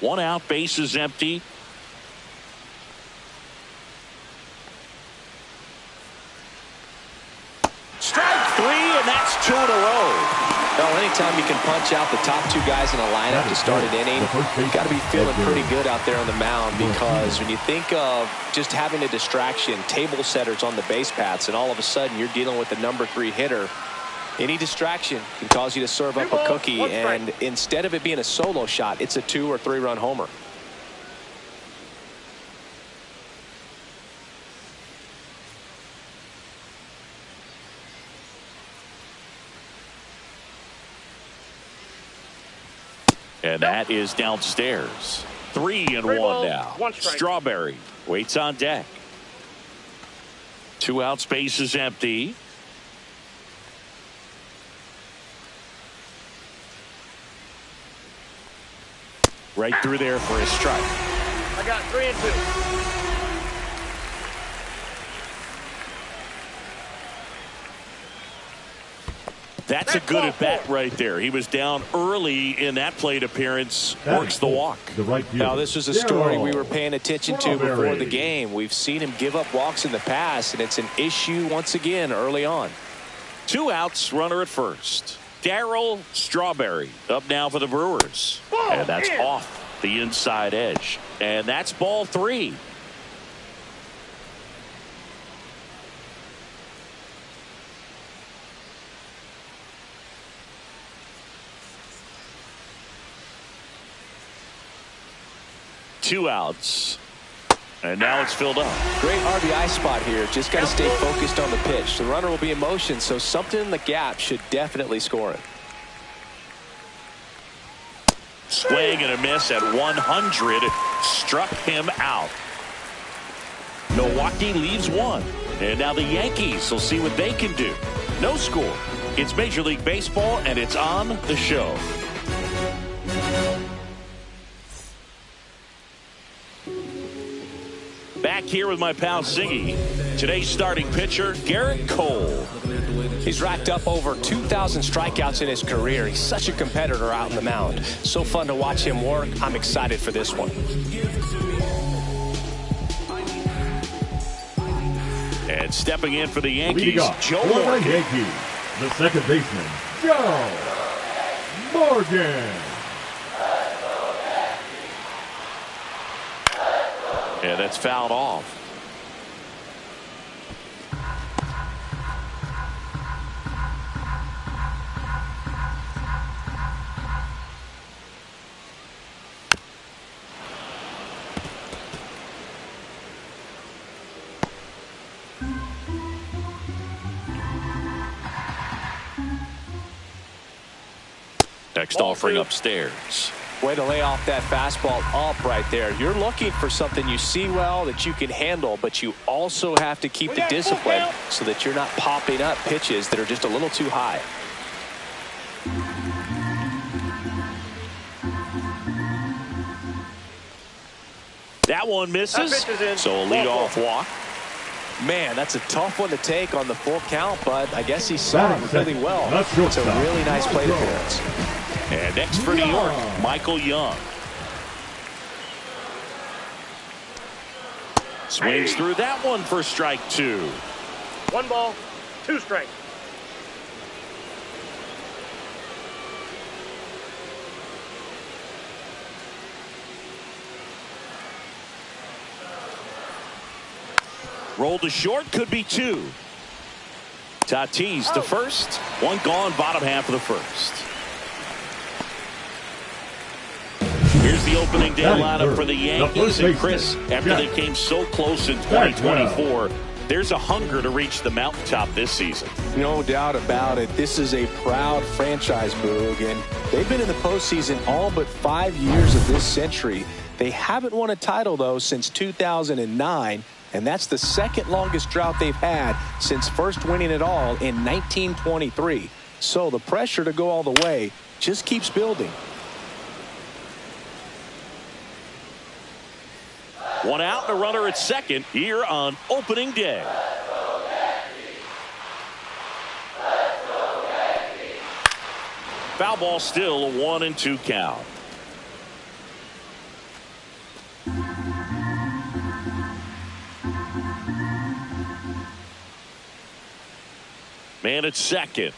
One out, bases empty. Strike three, and that's two in a row. Well, anytime you can punch out the top two guys in a lineup to start an inning, you've got to be feeling pretty good out there on the mound, because when you think of just having a distraction, table setters on the base paths, and all of a sudden you're dealing with the number 3 hitter, any distraction can cause you to serve up a cookie, and instead of it being a solo shot, it's a 2 or 3 run homer. And that is downstairs. 3-1 now. Strawberry waits on deck. 2 outs, bases empty. Right through there for a strike. I got 3 and 2. That's a good at bat right there. He was down early in that plate appearance. Works the walk. Now, this was a story we were paying attention to before the game. We've seen him give up walks in the past, and it's an issue once again early on. 2 outs, runner at first. Darryl Strawberry up now for the Brewers. And that's off the inside edge. And that's ball 3. Two outs. And now it's filled up. Great RBI spot here. Just got to stay focused on the pitch. The runner will be in motion, so something in the gap should definitely score it. Swing and a miss at 100. Struck him out. Milwaukee leaves 1. And now the Yankees will see what they can do. No score. It's Major League Baseball, and it's on the show. Back here with my pal Ziggy. Today's starting pitcher, Garrett Cole. He's racked up over 2,000 strikeouts in his career. He's such a competitor out in the mound. So fun to watch him work. I'm excited for this one. And stepping in for the Yankees, Joe Morgan. Yankees, the second baseman, Joe Morgan. Yeah, that's fouled off. Next offering upstairs. Way to lay off that fastball up right there. You're looking for something you see well that you can handle, but you also have to keep the discipline so that you're not popping up pitches that are just a little too high. That one misses. So a leadoff walk. Man, that's a tough one to take on the full count, but I guess he saw it really well. It's a really nice plate appearance. And next for New York, Michael Young. Swings through that one for strike 2. 1 ball, 2 strikes. Rolled to short, could be 2. Tatis to first. 1 gone, bottom half of the first. Here's the opening day lineup for the Yankees. And Chris, after they came so close in 2024, there's a hunger to reach the mountaintop this season. No doubt about it. This is a proud franchise, Boog, and they've been in the postseason all but 5 years of this century. They haven't won a title, though, since 2009, and that's the second longest drought they've had since first winning it all in 1923. So the pressure to go all the way just keeps building. 1 out and a runner at second here on opening day. Foul ball, still a 1-2 count. Man at second.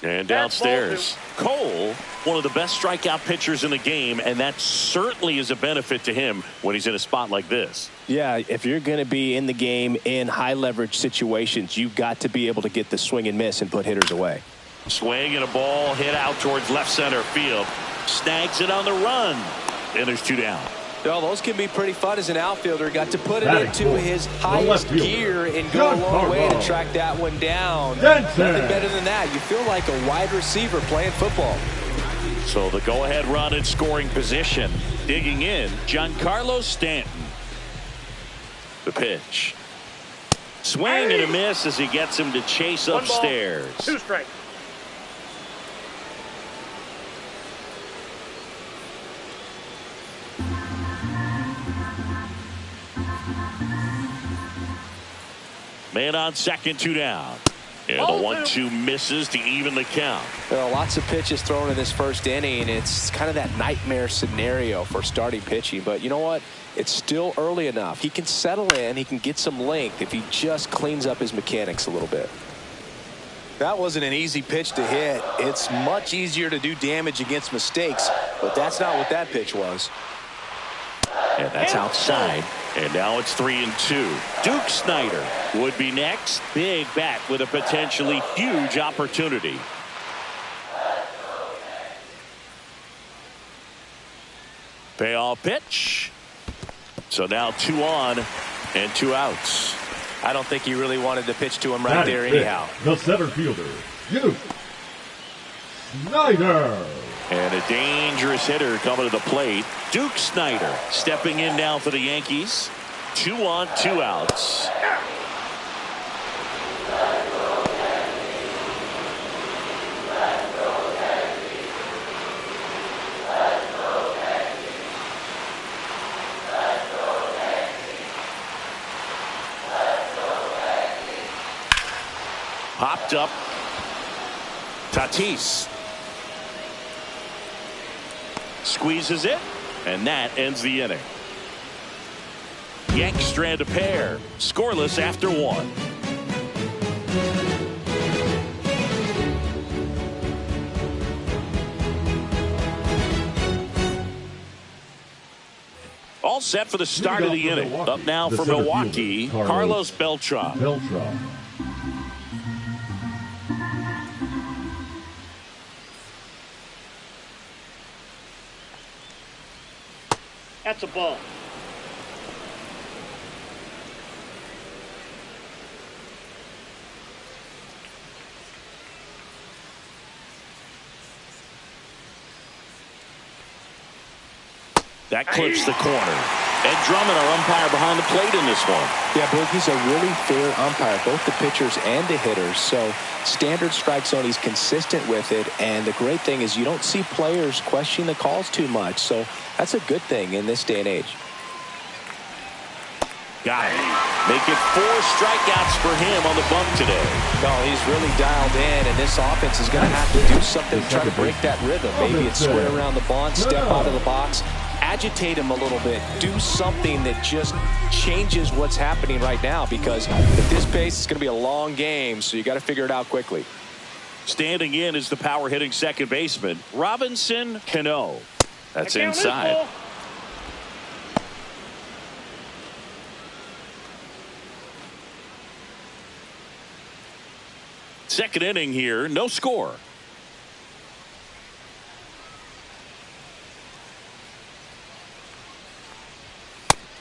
And downstairs, Cole, one of the best strikeout pitchers in the game, and that certainly is a benefit to him when he's in a spot like this. Yeah, if you're going to be in the game in high leverage situations, you've got to be able to get the swing and miss and put hitters away. Swing and a ball hit out towards left center field. Snags it on the run. And there's 2 down. Well, those can be pretty fun as an outfielder. Got to put it into his highest gear and go a long way to track that one down. Nothing better than that. You feel like a wide receiver playing football. So the go-ahead run in scoring position. Digging in, Giancarlo Stanton. The pitch. Swing and a miss as he gets him to chase upstairs. 1 ball, 2 strikes. Man on second, 2 down. And the 1-2 misses to even the count. Well, lots of pitches thrown in this first inning. It's kind of that nightmare scenario for starting pitching. But you know what? It's still early enough. He can settle in. He can get some length if he just cleans up his mechanics a little bit. That wasn't an easy pitch to hit. It's much easier to do damage against mistakes, but that's not what that pitch was. And that's outside. And now it's 3-2. Duke Snider would be next. Big bat with a potentially huge opportunity. Payoff pitch. So now 2 on and 2 outs. I don't think he really wanted to pitch to him right there anyhow. The center fielder, Duke Snider. And a dangerous hitter coming to the plate. Duke Snider stepping in now for the Yankees. 2 on, 2 outs. Popped up. Tatis. Squeezes it, and that ends the inning. Yanks strand a pair. Scoreless after 1. All set for the start of the inning. Up now for Milwaukee, Carlos Beltran. That's a ball. That clips the corner. Ed Drummond, our umpire behind the plate in this one. Yeah, Boog, he's a really fair umpire, both the pitchers and the hitters. So standard strike zone, he's consistent with it. And the great thing is you don't see players questioning the calls too much. So that's a good thing in this day and age. Got it. Make it 4 strikeouts for him on the bump today. No, he's really dialed in, and this offense is going to have to do something to try to break that rhythm. Maybe it's square around the bunt, step out of the box, agitate him a little bit, do something that just changes what's happening right now, because at this pace, it's going to be a long game, so you got to figure it out quickly. Standing in is the power hitting second baseman, Robinson Cano. That's inside. Second inning here, no score.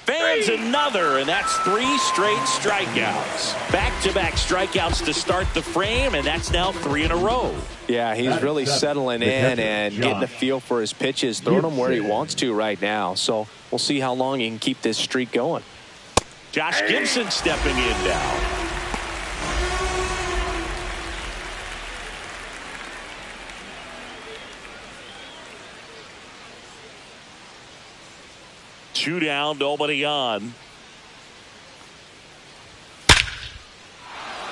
Fans another, and that's 3 straight strikeouts. Back-to-back strikeouts to start the frame, and that's now 3 in a row. Yeah, he's really settling in and getting a feel for his pitches, throwing them where he wants to right now. So we'll see how long he can keep this streak going. Josh Gibson stepping in now. Two down, nobody on.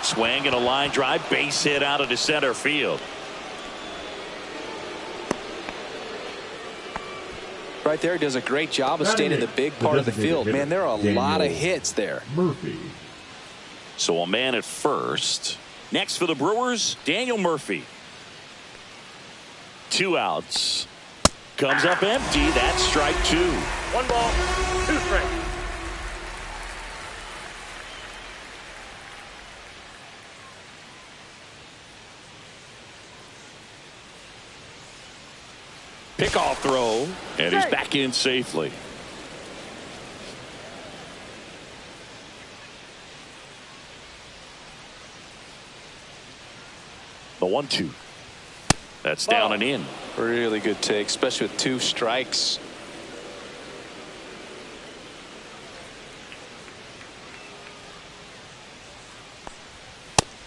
Swing and a line drive, base hit out into center field. Right there, does a great job of staying in the big part of the field. Man, there are a lot of hits there. Murphy. So a man at first. Next for the Brewers, Daniel Murphy. 2 outs. Comes up empty. That's strike 2. 1 ball, 2 strikes. Pickoff throw, and he's back in safely. The 1-2. That's down and in. Really good take, especially with 2 strikes.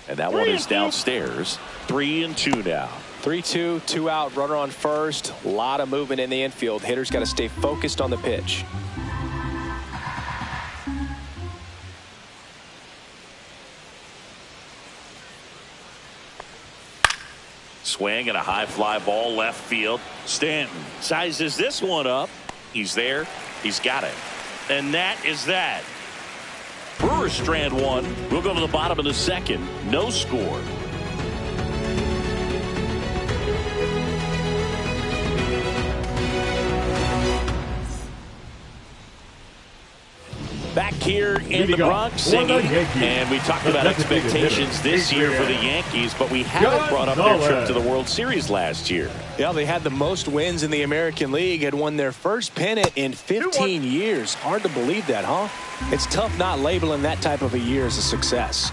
And that one is downstairs. 3-2 now. 3-2, 2 out, runner on first. A lot of movement in the infield. Hitter's got to stay focused on the pitch. Swing and a high fly ball left field. Stanton sizes this one up. He's there. He's got it. And that is that. Brewers strand 1. We'll go to the bottom of the 2nd. No score. Back here in the Bronx, singing, and we talked about expectations this year for the Yankees, but we haven't brought up their trip to the World Series last year. Yeah, they had the most wins in the American League, had won their first pennant in 15 years. Hard to believe that, huh? It's tough not labeling that type of a year as a success.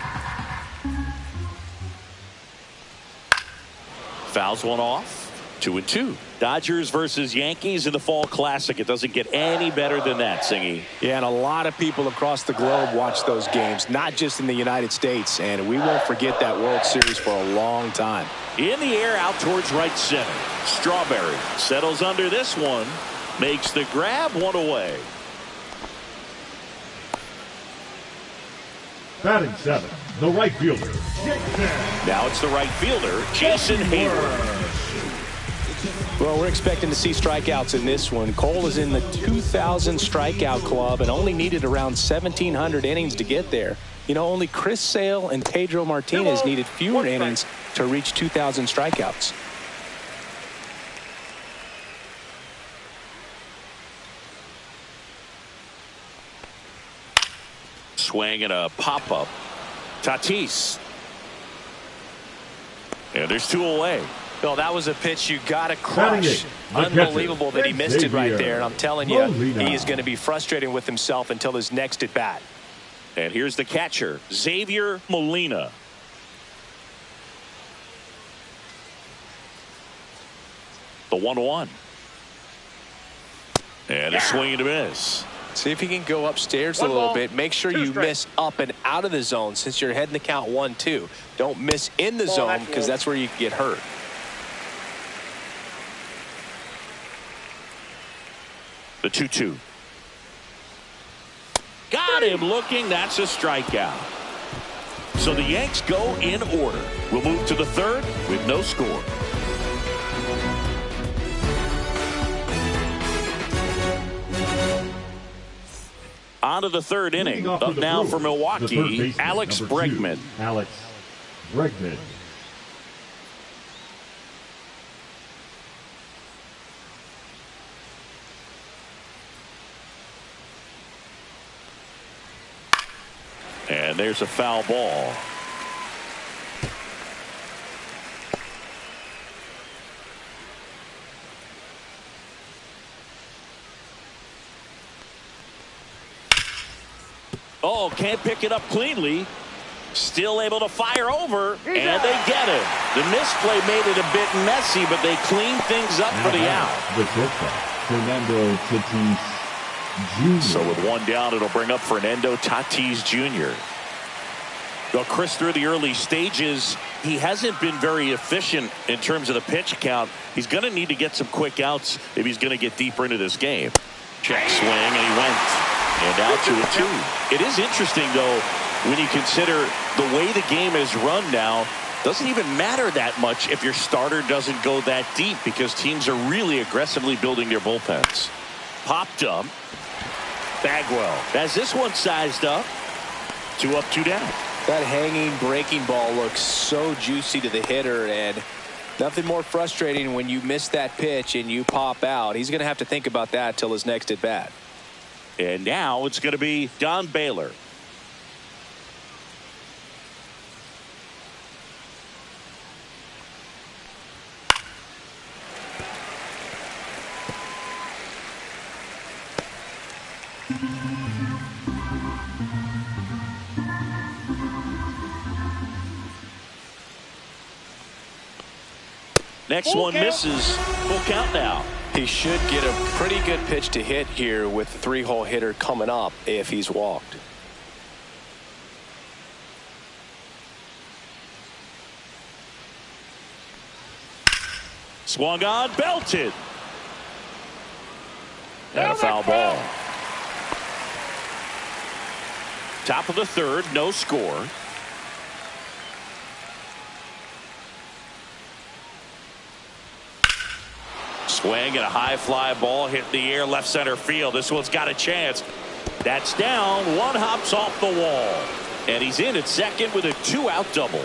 Fouls one off. 2-2. Dodgers versus Yankees in the Fall Classic. It doesn't get any better than that, Singy. Yeah, and a lot of people across the globe watch those games, not just in the United States, and we won't forget that World Series for a long time. In the air, out towards right center. Strawberry settles under this one, makes the grab, 1 away. Batting 7, the right fielder. Now it's the right fielder, Jason Hayward. Well, we're expecting to see strikeouts in this one. Cole is in the 2,000 strikeout club and only needed around 1,700 innings to get there. You know, only Chris Sale and Pedro Martinez needed fewer innings to reach 2,000 strikeouts. Swing and a pop-up. Tatis. And there's 2 away. Well, that was a pitch you got to crush. Unbelievable that he missed it right there. And I'm telling you, he is going to be frustrated with himself until his next at bat. And here's the catcher, Xavier Molina. The 1-1. And a swing and a miss. See if he can go upstairs a little bit. Make sure you miss up and out of the zone since you're heading the count 1-2. Don't miss in the zone because that's where you can get hurt. The 2-2. Got him looking. That's a strikeout. So the Yanks go in order. We'll move to the 3rd with no score. On to the 3rd inning. Up now for Milwaukee, Alex Bregman. Alex Bregman. And there's a foul ball. Oh, can't pick it up cleanly. Still able to fire over, and they get it. The misplay made it a bit messy, but they clean things up for the out. Fernando Tatis Jr. So with 1 down, it'll bring up Fernando Tatis Jr. Well, Chris, through the early stages, he hasn't been very efficient in terms of the pitch count. He's going to need to get some quick outs if he's going to get deeper into this game. Check swing, and he went. And out to a 2. It is interesting, though, when you consider the way the game is run now. Doesn't even matter that much if your starter doesn't go that deep because teams are really aggressively building their bullpens. Popped up. Bagwell has this one sized up. 2 up, 2 down. That hanging breaking ball looks so juicy to the hitter, and nothing more frustrating when you miss that pitch and you pop out. He's going to have to think about that till his next at bat. And now it's going to be Don Baylor. Next one misses. Full count now. He should get a pretty good pitch to hit here with the three-hole hitter coming up if he's walked. Swung on, belted. And a foul ball. Top of the third, no score. Swing and a high fly ball hit in the air left center field. This one's got a chance. That's down. One hops off the wall. And he's in at second with a 2-out double.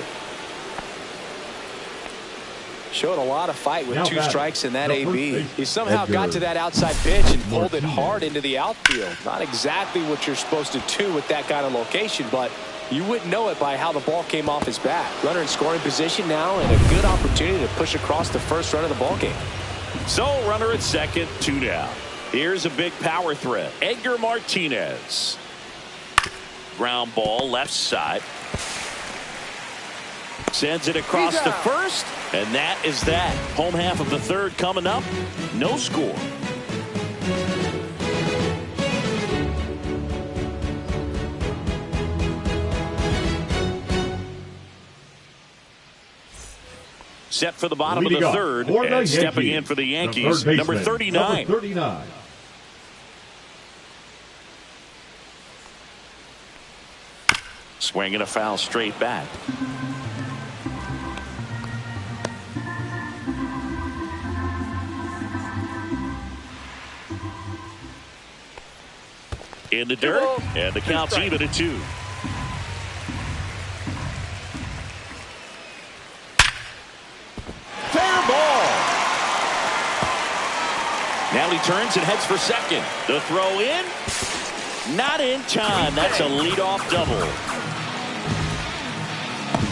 Showed a lot of fight with two strikes in that AB. He somehow Edgar. got to that outside pitch and pulled it hard into the outfield. Not exactly what you're supposed to do with that kind of location, but you wouldn't know it by how the ball came off his bat. Runner in scoring position now and a good opportunity to push across the first run of the ball game. So runner at second, 2 down. Here's a big power threat. Edgar Martinez. Ground ball left side. Sends it across to first. And that is that. Home half of the third coming up. No score. Set for the bottom of the third. And stepping in for the Yankees, number 39. Swinging a foul straight back. In the dirt, and the count's even at 2. Fair ball. Now he turns and heads for second. The throw in. Not in time. That's a leadoff double.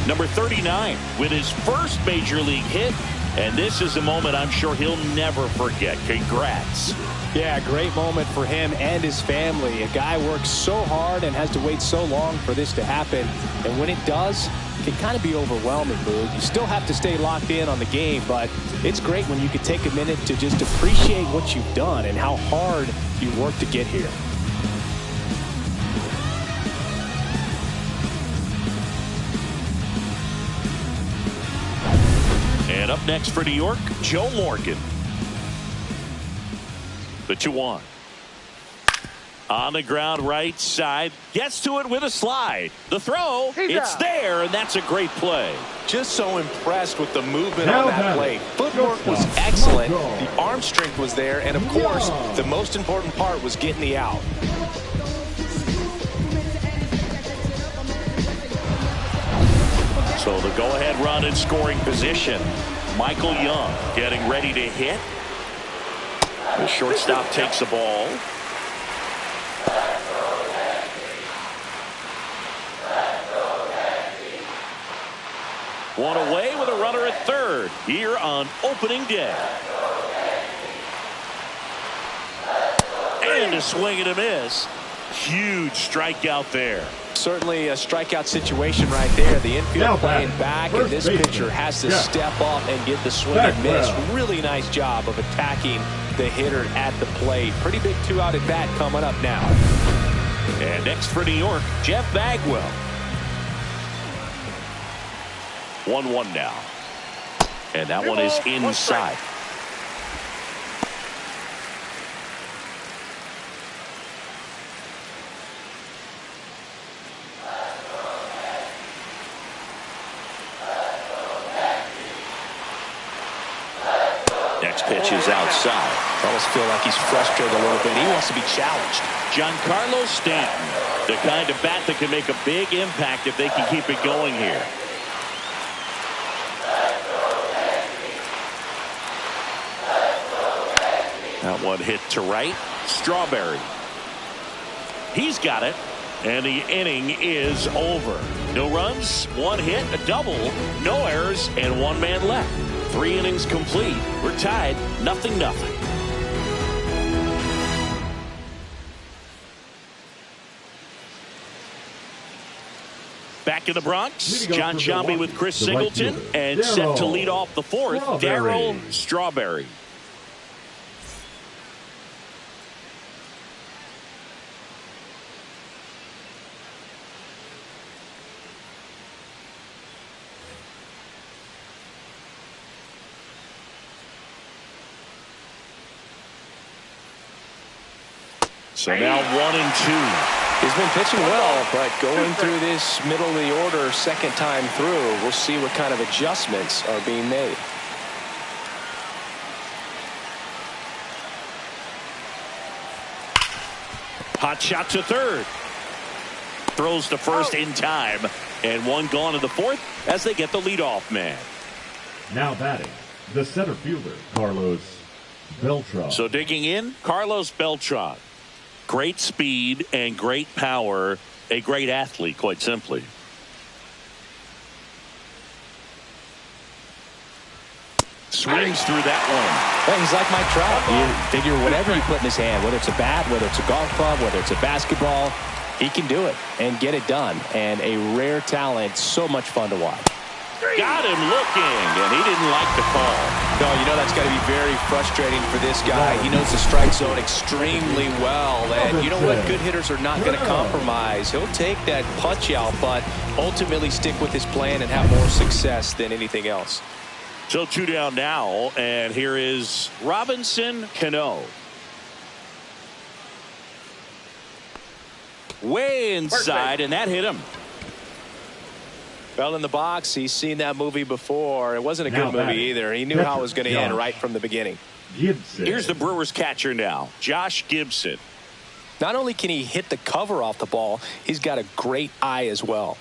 Number 39 with his first major league hit. And this is a moment I'm sure he'll never forget. Congrats. Yeah, great moment for him and his family. A guy works so hard and has to wait so long for this to happen. And when it does, it can kind of be overwhelming, Boog. You still have to stay locked in on the game, but it's great when you can take a minute to just appreciate what you've done and how hard you worked to get here. And up next for New York, Joe Morgan. The 2-1. On the ground right side. Gets to it with a slide. The throw. It's there, and that's a great play. Just so impressed with the movement on that play. Footwork was excellent. The arm strength was there. And, of course, the most important part was getting the out. So the go-ahead run in scoring position. Michael Young getting ready to hit. The shortstop takes the ball. One away with a runner at third here on opening day. And a swing and a miss. Huge strikeout there. Certainly a strikeout situation right there. The infield playing back, and this pitcher has to step up and get the swing and miss. Really nice job of attacking the hitter at the plate. Pretty big 2-out at bat coming up now. And next for New York, Jeff Bagwell. 1-1 now. And that one is inside. Next pitch is outside. I almost feel like he's frustrated a little bit. He wants to be challenged. Giancarlo Stanton, the kind of bat that can make a big impact if they can keep it going here. That one hit to right. Strawberry. He's got it. And the inning is over. No runs, one hit, a double, no errors, and one man left. 3 innings complete. We're tied, 0-0. Back in the Bronx, John Shelby with Chris Singleton, and set to lead off the 4th, Darryl Strawberry. So now 1-2. He's been pitching well, but going through this middle of the order second time through, we'll see what kind of adjustments are being made. Hot shot to third. Throws to first in time. And one gone to the 4th as they get the leadoff man. Now batting, the center fielder, Carlos Beltran. So digging in, Carlos Beltran. Great speed and great power. A great athlete, quite simply. Swings through that one. Well, he's like Mike Trout. You figure whatever you put in his hand, whether it's a bat, whether it's a golf club, whether it's a basketball, he can do it and get it done. And a rare talent, so much fun to watch. Got him looking, and he didn't like the call. No, you know that's got to be very frustrating for this guy. He knows the strike zone extremely well, and you know what? Good hitters are not going to compromise. He'll take that punch out, but ultimately stick with his plan and have more success than anything else. So 2 down now, and here is Robinson Cano. Way inside, and that hit him. Well, in the box, he's seen that movie before. It wasn't a good movie either. He knew how it was going to end right from the beginning. Gibson. Here's the Brewers catcher now, Josh Gibson. Not only can he hit the cover off the ball, he's got a great eye as well.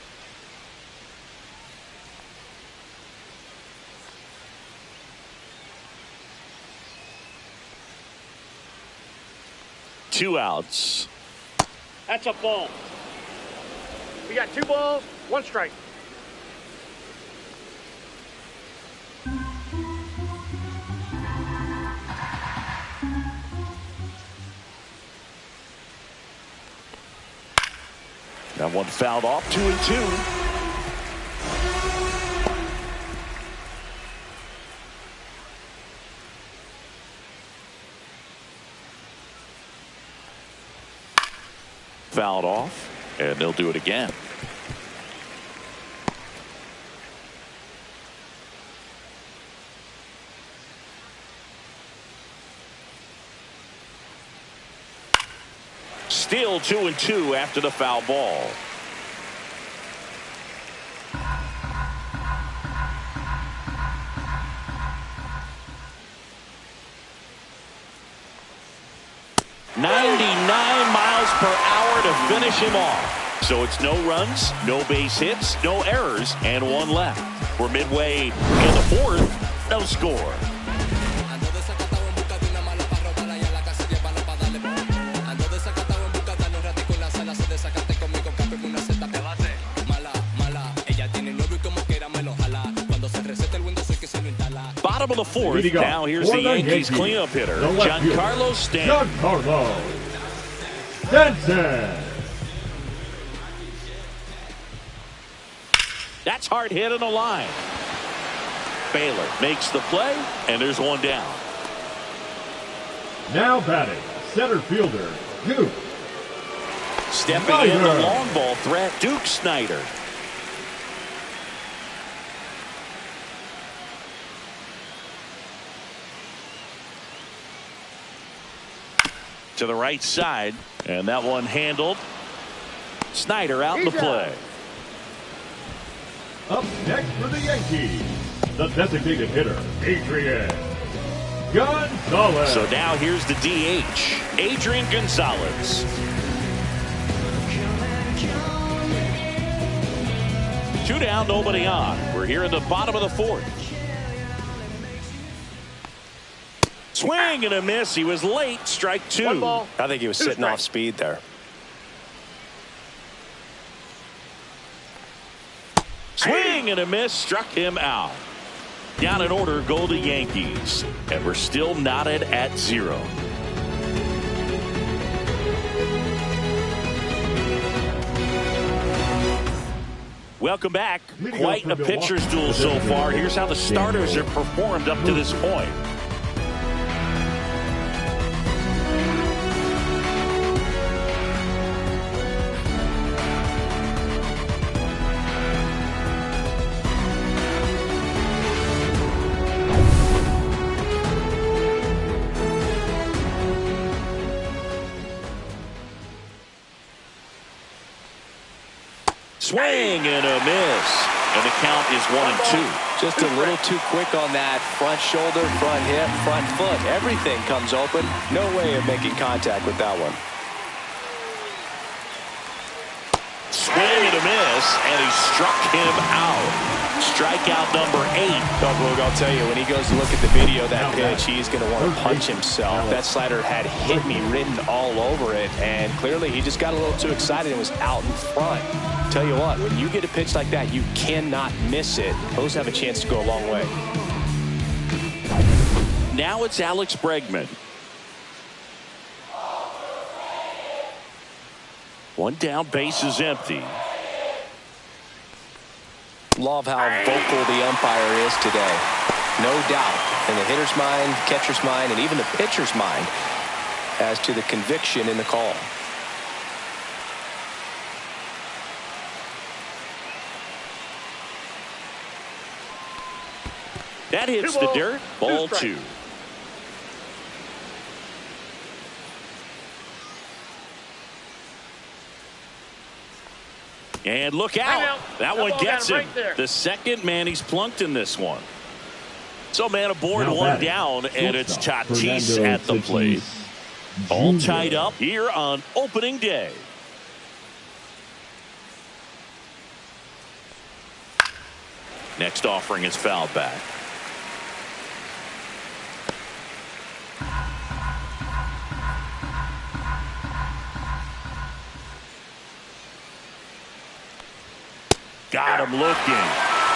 Two outs. That's a ball. We got 2 balls, 1 strike. That one fouled off, 2-2. Fouled off, and they'll do it again. Still 2-2 after the foul ball. .99 miles per hour to finish him off. So it's no runs, no base hits, no errors, and 1 left. We're midway in the 4th, no score. Bottom of the 4th. Now here's the Yankees cleanup hitter, Giancarlo Stanton. Giancarlo Stanton. That's hard hit on the line. Baylor makes the play, and there's 1 down. Now batting, center fielder, Duke Stepping in the long ball threat, Duke Snider. To the right side, and that one handled. Snider out in the play. Up next for the Yankees, the designated hitter, Adrian Gonzalez. So now here's the DH, Adrian Gonzalez. Two down, nobody on. We're here in the bottom of the fourth. Swing and a miss. He was late. Strike two. One ball. I think he was sitting off speed there. Swing and a miss. Struck him out. Down in order go the Yankees. And we're still knotted at 0. Welcome back. Quite a pitcher's duel so far. Here's how the starters have performed up to this point. Swing and a miss. And the count is 1-2. Just a little too quick on that front shoulder, front hip, front foot. Everything comes open. No way of making contact with that one. Swing and a miss, and he struck him out. Strikeout number 8. Doug, I'll tell you, when he goes to look at the video of that pitch, he's going to want to punch himself. That slider had hit me written all over it, and clearly he just got a little too excited and was out in front. Tell you what, when you get a pitch like that, you cannot miss it. Those have a chance to go a long way. Now it's Alex Bregman. One down, base is empty. Love how vocal the umpire is today. No doubt in the hitter's mind, catcher's mind, and even the pitcher's mind as to the conviction in the call. That hits the dirt. Ball 2. And look out. That one gets him. The second man he's plunked in this one. So man aboard, one down, and it's Tatis at the plate. All tied up here on opening day. Next offering is fouled back. Got him looking.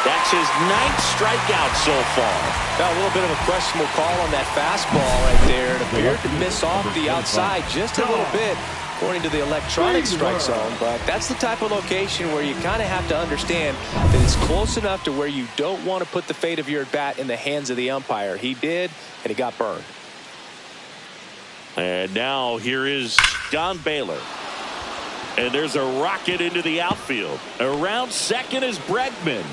That's his 9th strikeout so far. Got a little bit of a questionable call on that fastball right there. It appeared to miss off the outside just a little bit, according to the electronic strike zone. But that's the type of location where you kind of have to understand that it's close enough to where you don't want to put the fate of your at-bat in the hands of the umpire. He did, and he got burned. And now here is Don Baylor. And there's a rocket into the outfield. Around second is Bregman.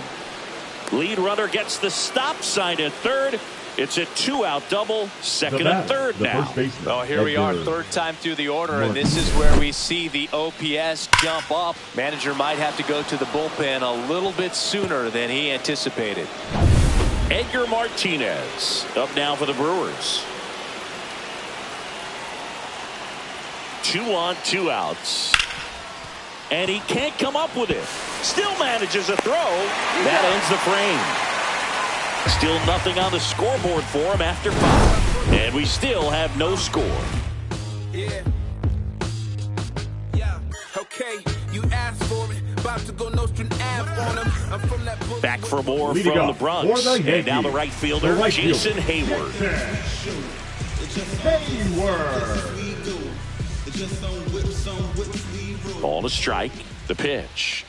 Lead runner gets the stop sign at third. It's a 2-out double, second and third now. Well, here we are, third time through the order, and this is where we see the OPS jump up. Manager might have to go to the bullpen a little bit sooner than he anticipated. Edgar Martinez up now for the Brewers. 2 on, 2 outs. And he can't come up with it. Still manages a throw. That ends the frame. Still nothing on the scoreboard for him after 5. And we still have no score. Yeah. Yeah. Okay. You asked for it. About to go Nostrum Ave on him. I'm from that book. Back for more from the Bronx. And now the right fielder, Jason Hayward. Ball to strike. The pitch.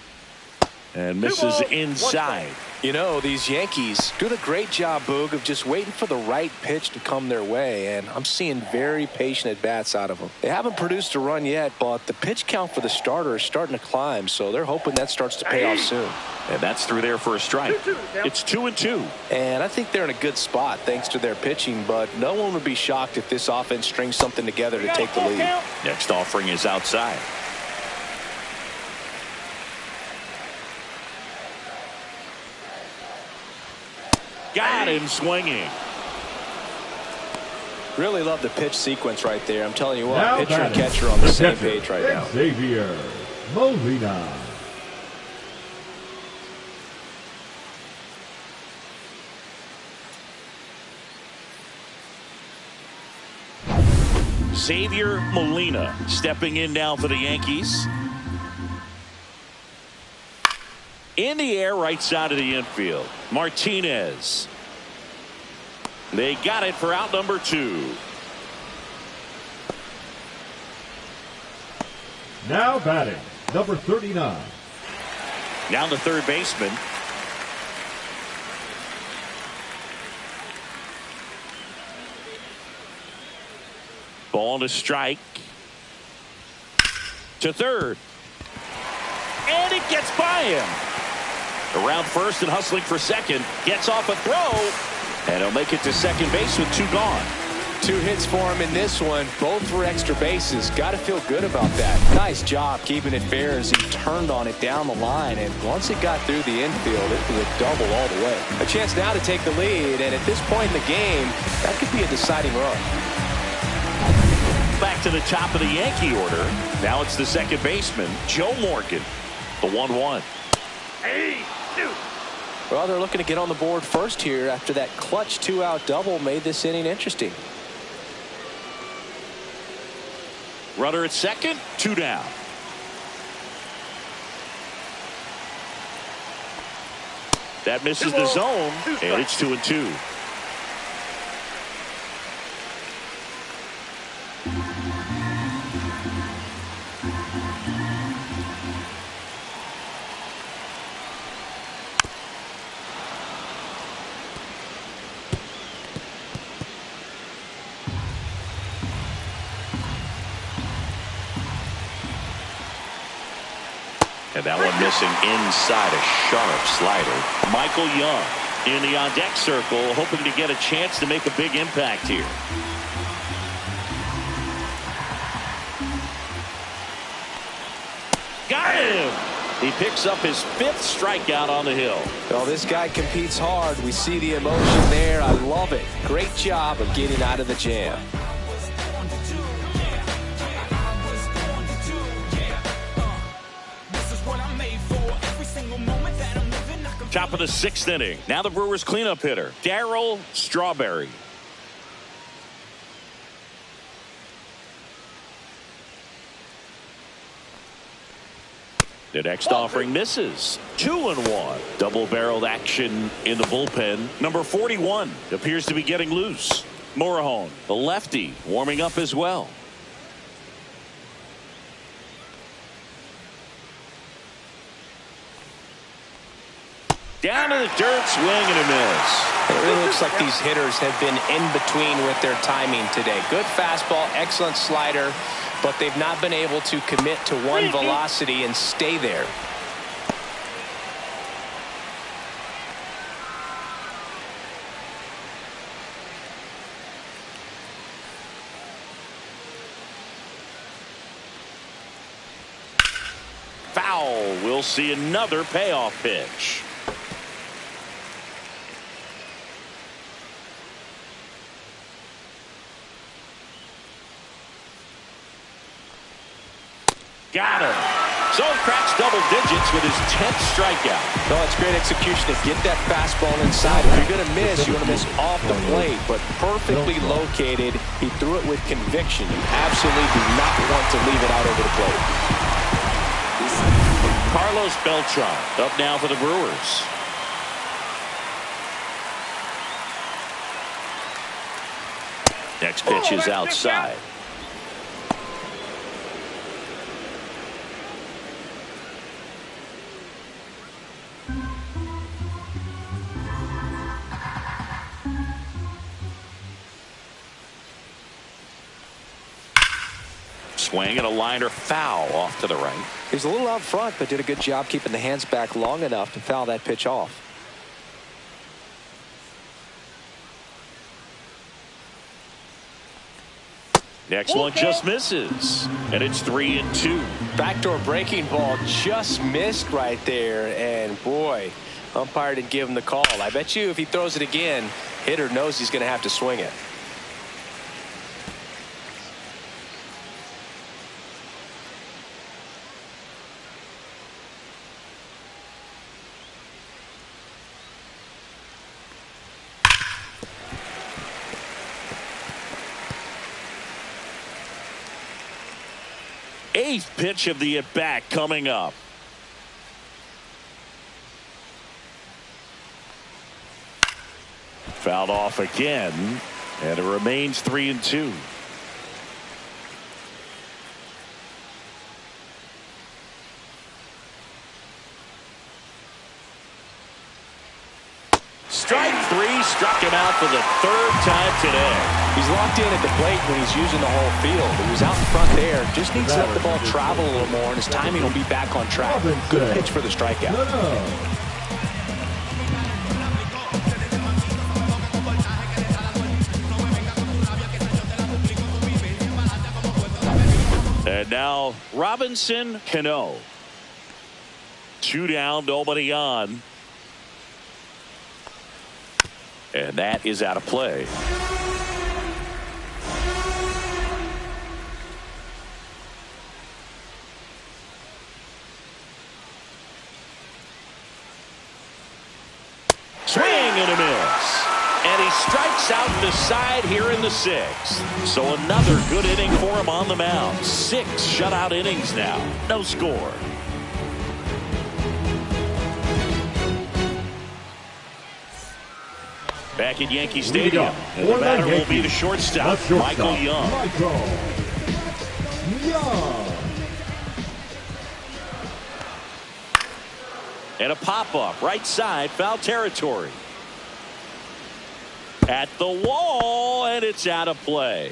And misses inside. You know, these Yankees do a great job, Boog, of just waiting for the right pitch to come their way, and I'm seeing very patient at-bats out of them. They haven't produced a run yet, but the pitch count for the starter is starting to climb, so they're hoping that starts to pay off soon. And that's through there for a strike. It's 2-2. And I think they're in a good spot thanks to their pitching, but no one would be shocked if this offense strings something together to take the lead. Next offering is outside. Got him swinging. Really love the pitch sequence right there. I'm telling you what, Now pitcher and batting, catcher on the same catcher, page right now. Xavier Molina. Xavier Molina stepping in now for the Yankees. In the air, right side of the infield. Martinez. They got it for out number 2. Now batting, number 39. Now the third baseman. Ball to strike. To third. And it gets by him. Around first and hustling for second. Gets off a throw. And he'll make it to second base with 2 gone. 2 hits for him in this one. Both for extra bases. Got to feel good about that. Nice job keeping it fair as he turned on it down the line. And once it got through the infield, it was a double all the way. A chance now to take the lead. And at this point in the game, that could be a deciding run. Back to the top of the Yankee order. Now it's the second baseman, Joe Morgan. The 1-1. Hey, shoot. Well, they're looking to get on the board first here after that clutch 2-out double made this inning interesting. Runner at second, 2 down. That misses the zone, and it's 2-2. And that one missing inside a sharp slider. Michael Young in the on-deck circle, hoping to get a chance to make a big impact here. Got him! He picks up his 5th strikeout on the hill. Well, this guy competes hard. We see the emotion there. I love it. Great job of getting out of the jam. Top of the 6th inning. Now the Brewers cleanup hitter, Darryl Strawberry. The next offering misses. 2-1. Double-barreled action in the bullpen. Number 41 appears to be getting loose. Morahone, the lefty, warming up as well. Down to the dirt, swing and a miss. It really looks like these hitters have been in between with their timing today. Good fastball, excellent slider, but they've not been able to commit to one velocity and stay there. Foul. We'll see another payoff pitch. Got him. So cracks double digits with his 10th strikeout. No, it's great execution to get that fastball inside. If you're going to miss, you want to miss off the plate, but perfectly located. He threw it with conviction. You absolutely do not want to leave it out over the plate. Carlos Beltran up now for the Brewers. Next pitch is outside. Swing and a liner foul off to the right. He was a little out front, but did a good job keeping the hands back long enough to foul that pitch off. Next one just misses, and it's 3-2. Backdoor breaking ball just missed right there, and boy, umpire didn't give him the call. I bet you if he throws it again, hitter knows he's going to have to swing it. 8th pitch of the at-bat coming up. Fouled off again, and it remains 3-2. Strike 3, struck him out for the 3rd time today. He's locked in at the plate when he's using the whole field. He was out in front there. Just needs to let the ball travel a little more, and his timing will be back on track. Good pitch for the strikeout. And now Robinson Cano. 2 down, nobody on. And that is out of play. Swing and a miss. And he strikes out the side here in the 6th. So another good inning for him on the mound. 6 shutout innings now. No score. Back at Yankee Stadium. And the batter will be the shortstop, Michael Young. And a pop-up, right side, foul territory. At the wall, and it's out of play.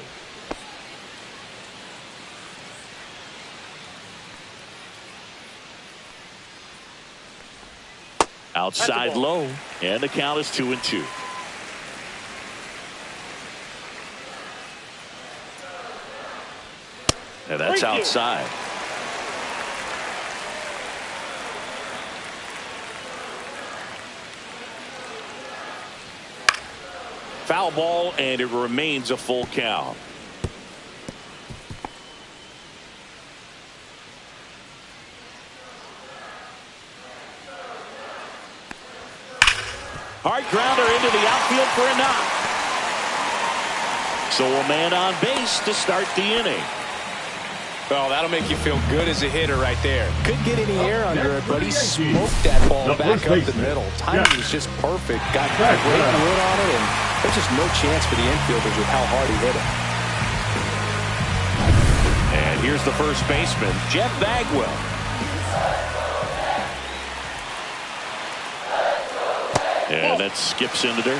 Outside low, and the count is 2-2. And that's outside. Foul ball, and it remains a full count. Hard grounder into the outfield for a knock. So a man on base to start the inning. Well, that'll make you feel good as a hitter right there. Couldn't get any air under it, but he smoked that ball back up the middle. Timing was just perfect. Got great wood on it, and there's just no chance for the infielders with how hard he hit it. And here's the first baseman, Jeff Bagwell. And that skips into dirt.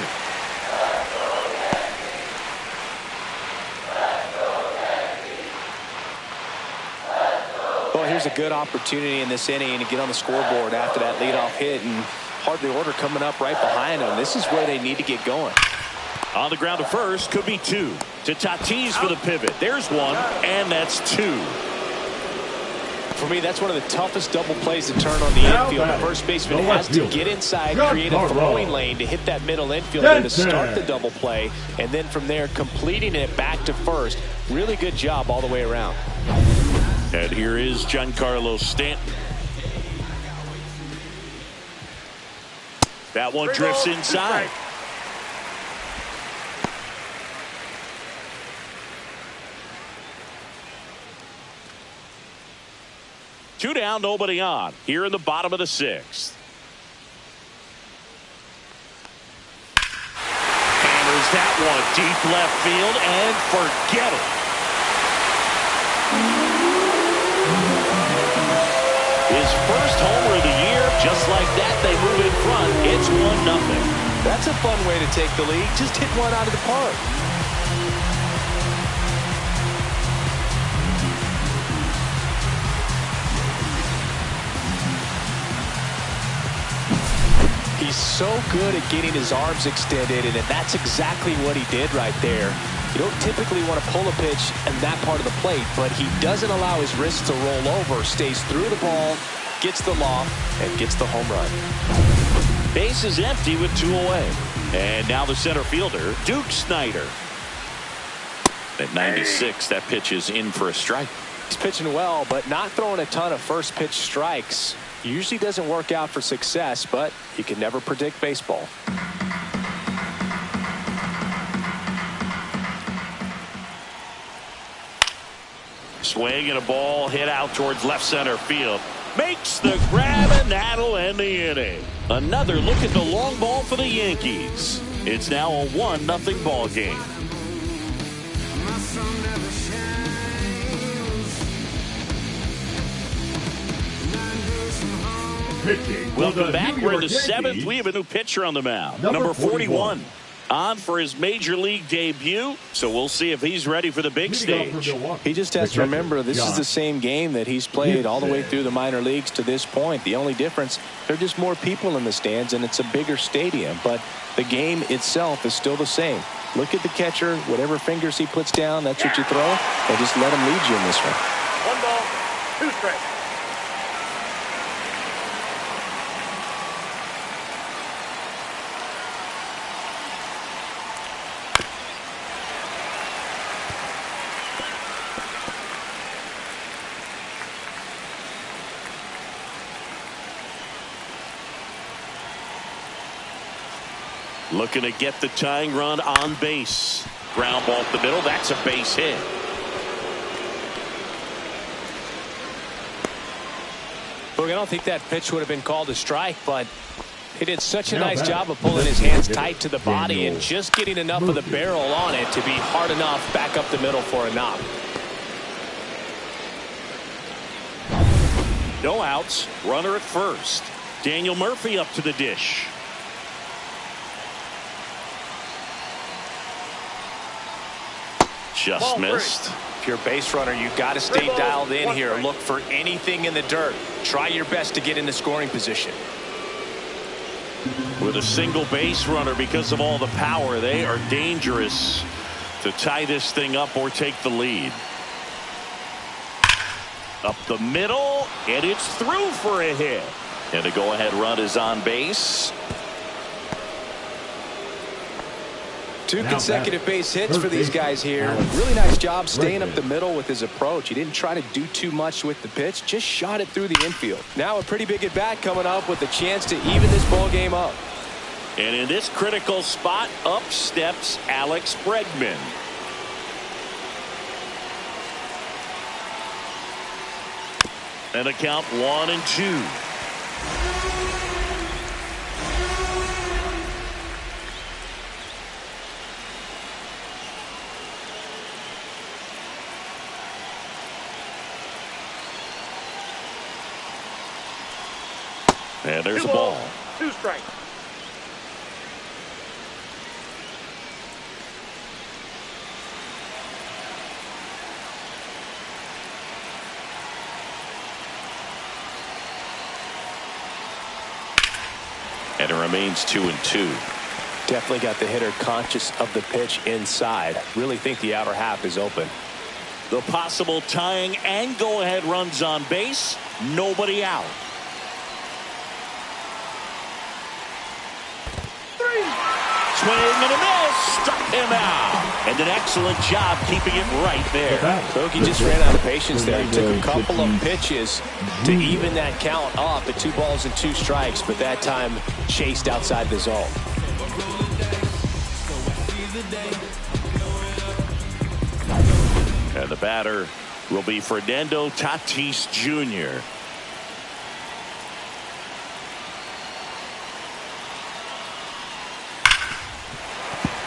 Well, here's a good opportunity in this inning to get on the scoreboard after that leadoff hit, and hardly order coming up right behind them. This is where they need to get going. On the ground to first, could be 2. To Tatis for the pivot. There's 1, and that's 2. For me, that's one of the toughest double plays to turn on the infield. The first baseman has to get inside, create a throwing lane to hit that middle infielder to start the double play, and then from there completing it back to first. Really good job all the way around. And here is Giancarlo Stanton. That one drifts inside. Two down, nobody on. Here in the bottom of the 6th. Hammers that one deep left field and forget it. His first homer of the year, just like that, they move in front. It's 1-0. That's a fun way to take the lead. Just hit one out of the park. He's so good at getting his arms extended, and that's exactly what he did right there. You don't typically want to pull a pitch in that part of the plate, but he doesn't allow his wrists to roll over, stays through the ball, gets the loft, and gets the home run. Base is empty with 2 away. And now the center fielder, Duke Snider. At 96, that pitch is in for a strike. He's pitching well, but not throwing a ton of first pitch strikes. Usually doesn't work out for success, but you can never predict baseball. Swing and a ball hit out towards left center field. Makes the grab, and that'll end the inning. Another look at the long ball for the Yankees. It's now a 1-0 ball game. Welcome back. We're in the 7th. We have a new pitcher on the mound. Number 41. On for his major league debut, so we'll see if he's ready for the big stage. He just has to remember this is the same game that he's played all the way through the minor leagues to this point. The only difference, there are just more people in the stands and it's a bigger stadium, but the game itself is still the same. Look at the catcher, whatever fingers he puts down, that's what you throw, and just let him lead you in this one. 1 ball, 2 strikes. Looking to get the tying run on base. Ground ball up the middle. That's a base hit. Look, I don't think that pitch would have been called a strike, but he did such a nice job of pulling his hands tight to the body and just getting enough of the barrel on it to be hard enough back up the middle for a knock. No outs. Runner at first. Daniel Murphy up to the dish. Just missed. If you're a base runner, you've got to stay dialed in here. Look for anything in the dirt. Try your best to get into scoring position. With a single base runner, because of all the power, they are dangerous to tie this thing up or take the lead. Up the middle, and it's through for a hit. And the go-ahead run is on base. 2 consecutive base hits for these guys here. Really nice job staying up the middle with his approach. He didn't try to do too much with the pitch, just shot it through the infield. Now a pretty big at bat coming up with a chance to even this ball game up. And in this critical spot, up steps Alex Bregman. And the count 1-2. And there's a ball. 2 strikes. And it remains 2-2. Definitely got the hitter conscious of the pitch inside. Really think the outer half is open. The possible tying and go-ahead runs on base. Nobody out. Swing and a miss. Struck him out. And an excellent job keeping it right there. So he just ran out of patience there. He took a couple of pitches to even that count up at 2 balls and 2 strikes, but that time chased outside the zone. And the batter will be Fernando Tatis Jr.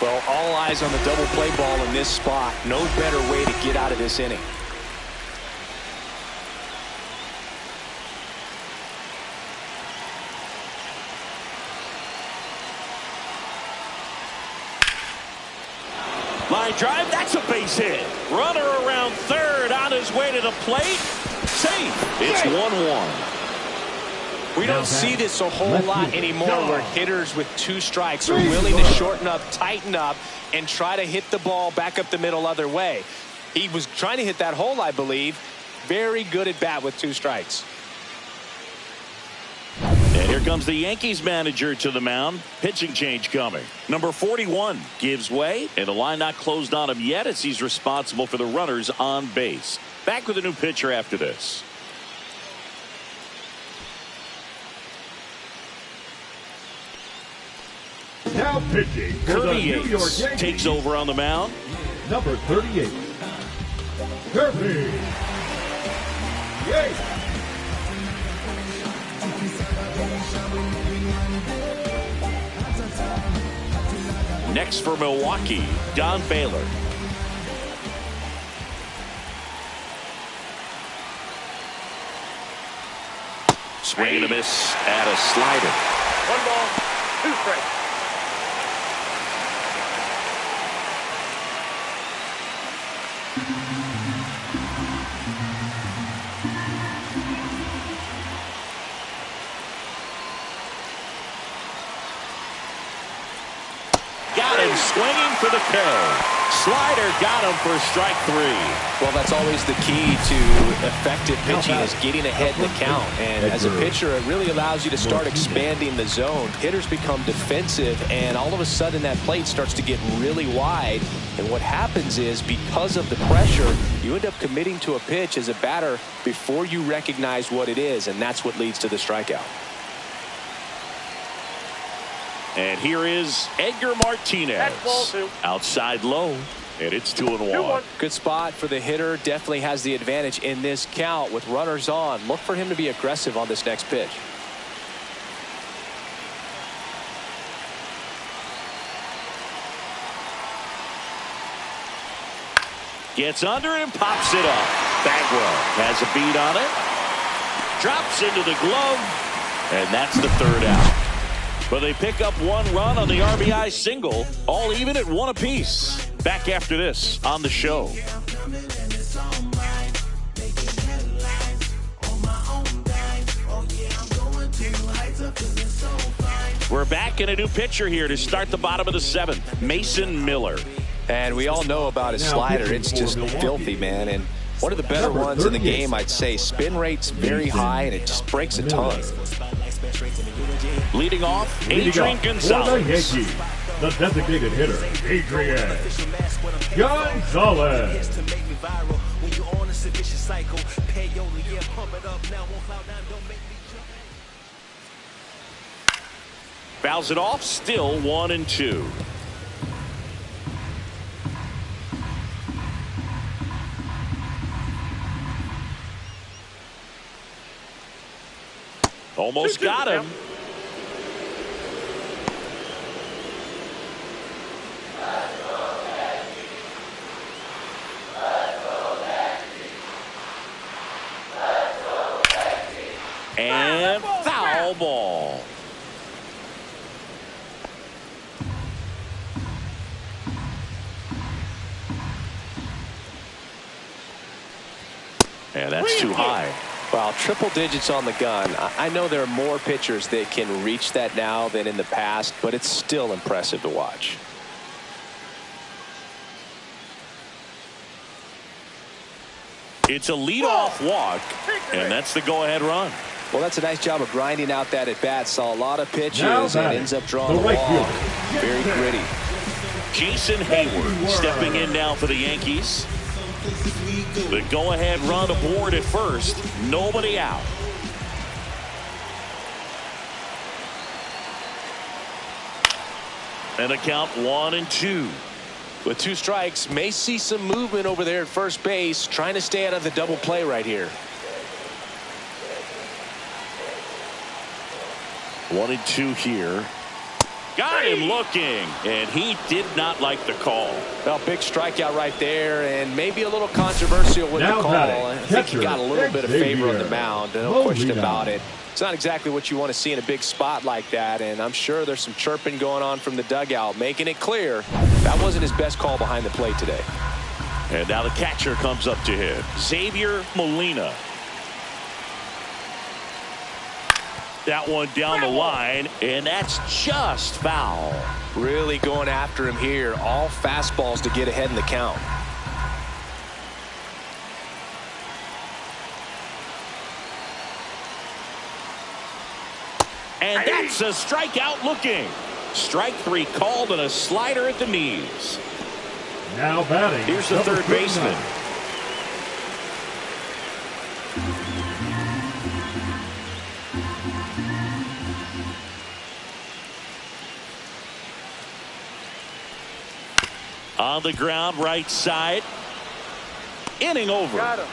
Well, all eyes on the double play ball in this spot. No better way to get out of this inning. Line drive, that's a base hit. Runner around third on his way to the plate. Safe. It's 1-1. We don't see this a whole lot anymore where hitters with 2 strikes are willing to shorten up, tighten up, and try to hit the ball back up the middle other way. He was trying to hit that hole, I believe. Very good at bat with 2 strikes. And here comes the Yankees manager to the mound. Pitching change coming. Number 41 gives way, and the line not closed on him yet as he's responsible for the runners on base. Back with a new pitcher after this. Now pitching for the Kirby New York Yates Yankees, takes over on the mound. number 38, Kirby Yankees. Next for Milwaukee, Don Baylor. Swing and a miss at a slider. 1 ball, 2 strikes. Got him swinging for the K. Slider got him for strike 3. Well, that's always the key to effective pitching, is getting ahead in the count. And as a pitcher, it really allows you to start expanding the zone. Hitters become defensive, and all of a sudden that plate starts to get really wide. And what happens is, because of the pressure, you end up committing to a pitch as a batter before you recognize what it is, and that's what leads to the strikeout. And here is Edgar Martinez. That's ball 2. Outside low, and it's 2-1. 2-1. Good spot for the hitter. Definitely has the advantage in this count with runners on. Look for him to be aggressive on this next pitch. Gets under it and pops it up. Bagwell has a beat on it. Drops into the glove, and that's the 3rd out. But they pick up 1 run on the RBI single, all even at 1 apiece. Back after this on the show. We're back in a new pitcher here to start the bottom of the 7th, Mason Miller. And we all know about his slider. It's just filthy, man. And one of the better ones in the game, I'd say. Spin rate's very high, and it just breaks a ton. Leading off, Adrian Gonzalez. For the Yankees, the designated hitter, Adrian Gonzalez. Fouls it off, still 1-2. Almost got him. And foul ball. And that's too high. Well, triple digits on the gun. I know there are more pitchers that can reach that now than in the past, but it's still impressive to watch. It's a leadoff walk, and that's the go-ahead run. Well, that's a nice job of grinding out that at-bat. Saw a lot of pitches and ends up drawing a walk. Very gritty. Jason Hayward stepping in now for the Yankees. The go-ahead run aboard at first. Nobody out. And a count 1-2. With 2 strikes, may see some movement over there at first base, trying to stay out of the double play right here. 1-2 here. Got him looking, and he did not like the call. Well, big strikeout right there, and maybe a little controversial with the call. I think he got a little bit of favor on the mound, no question about it. It's not exactly what you want to see in a big spot like that, and I'm sure there's some chirping going on from the dugout, making it clear that wasn't his best call behind the plate today. And now the catcher comes up to him, Xavier Molina. That one down the line, and that's just foul. Really going after him here. All fastballs to get ahead in the count. And that's a strikeout looking. Strike 3 called and a slider at the knees. Now batting. Here's the third baseman. On the ground, right side. Inning over. Got him.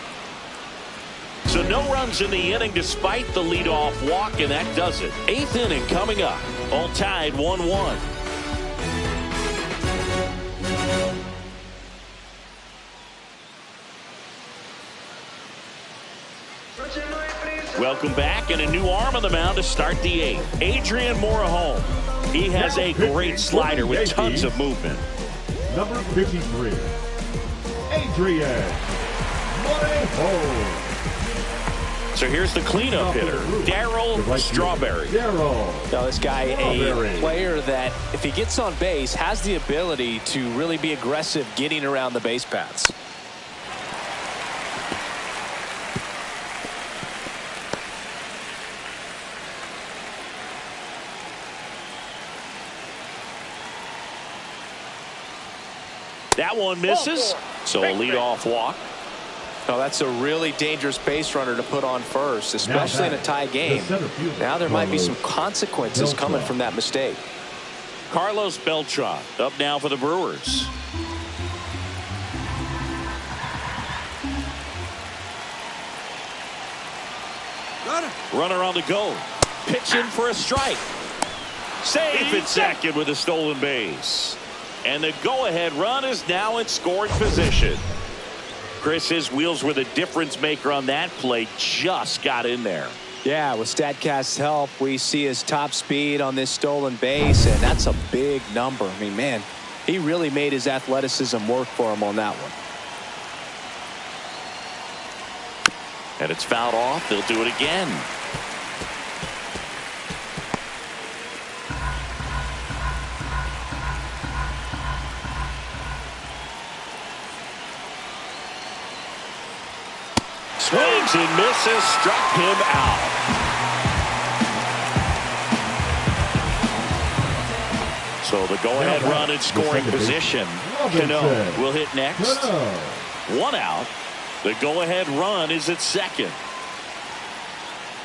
So no runs in the inning despite the leadoff walk, and that does it. 8th inning coming up. All tied 1-1. Welcome back, and a new arm on the mound to start the 8th. Adrian Morejon. He has a great slider with tons of movement. Number 53, Adrian Morejon. So here's the cleanup hitter, Darryl Strawberry. Now this guy, a player that if he gets on base has the ability to really be aggressive getting around the base paths. That one misses, so a leadoff walk. Now that's a really dangerous base runner to put on first, especially in a tie game. Now there might be some consequences coming from that mistake. Carlos Beltran up now for the Brewers. Runner on the go. Pitching for a strike. Safe at second with a stolen base. And the go-ahead run is now in scoring position. Chris, his wheels were the difference maker on that play. Just got in there. Yeah, with StatCast's help, we see his top speed on this stolen base, and that's a big number. I mean, man, he really made his athleticism work for him on that one. And it's fouled off. They'll do it again. Swings and misses, struck him out. So the go-ahead run in scoring position. Cano will hit next. 1 out. The go-ahead run is at second.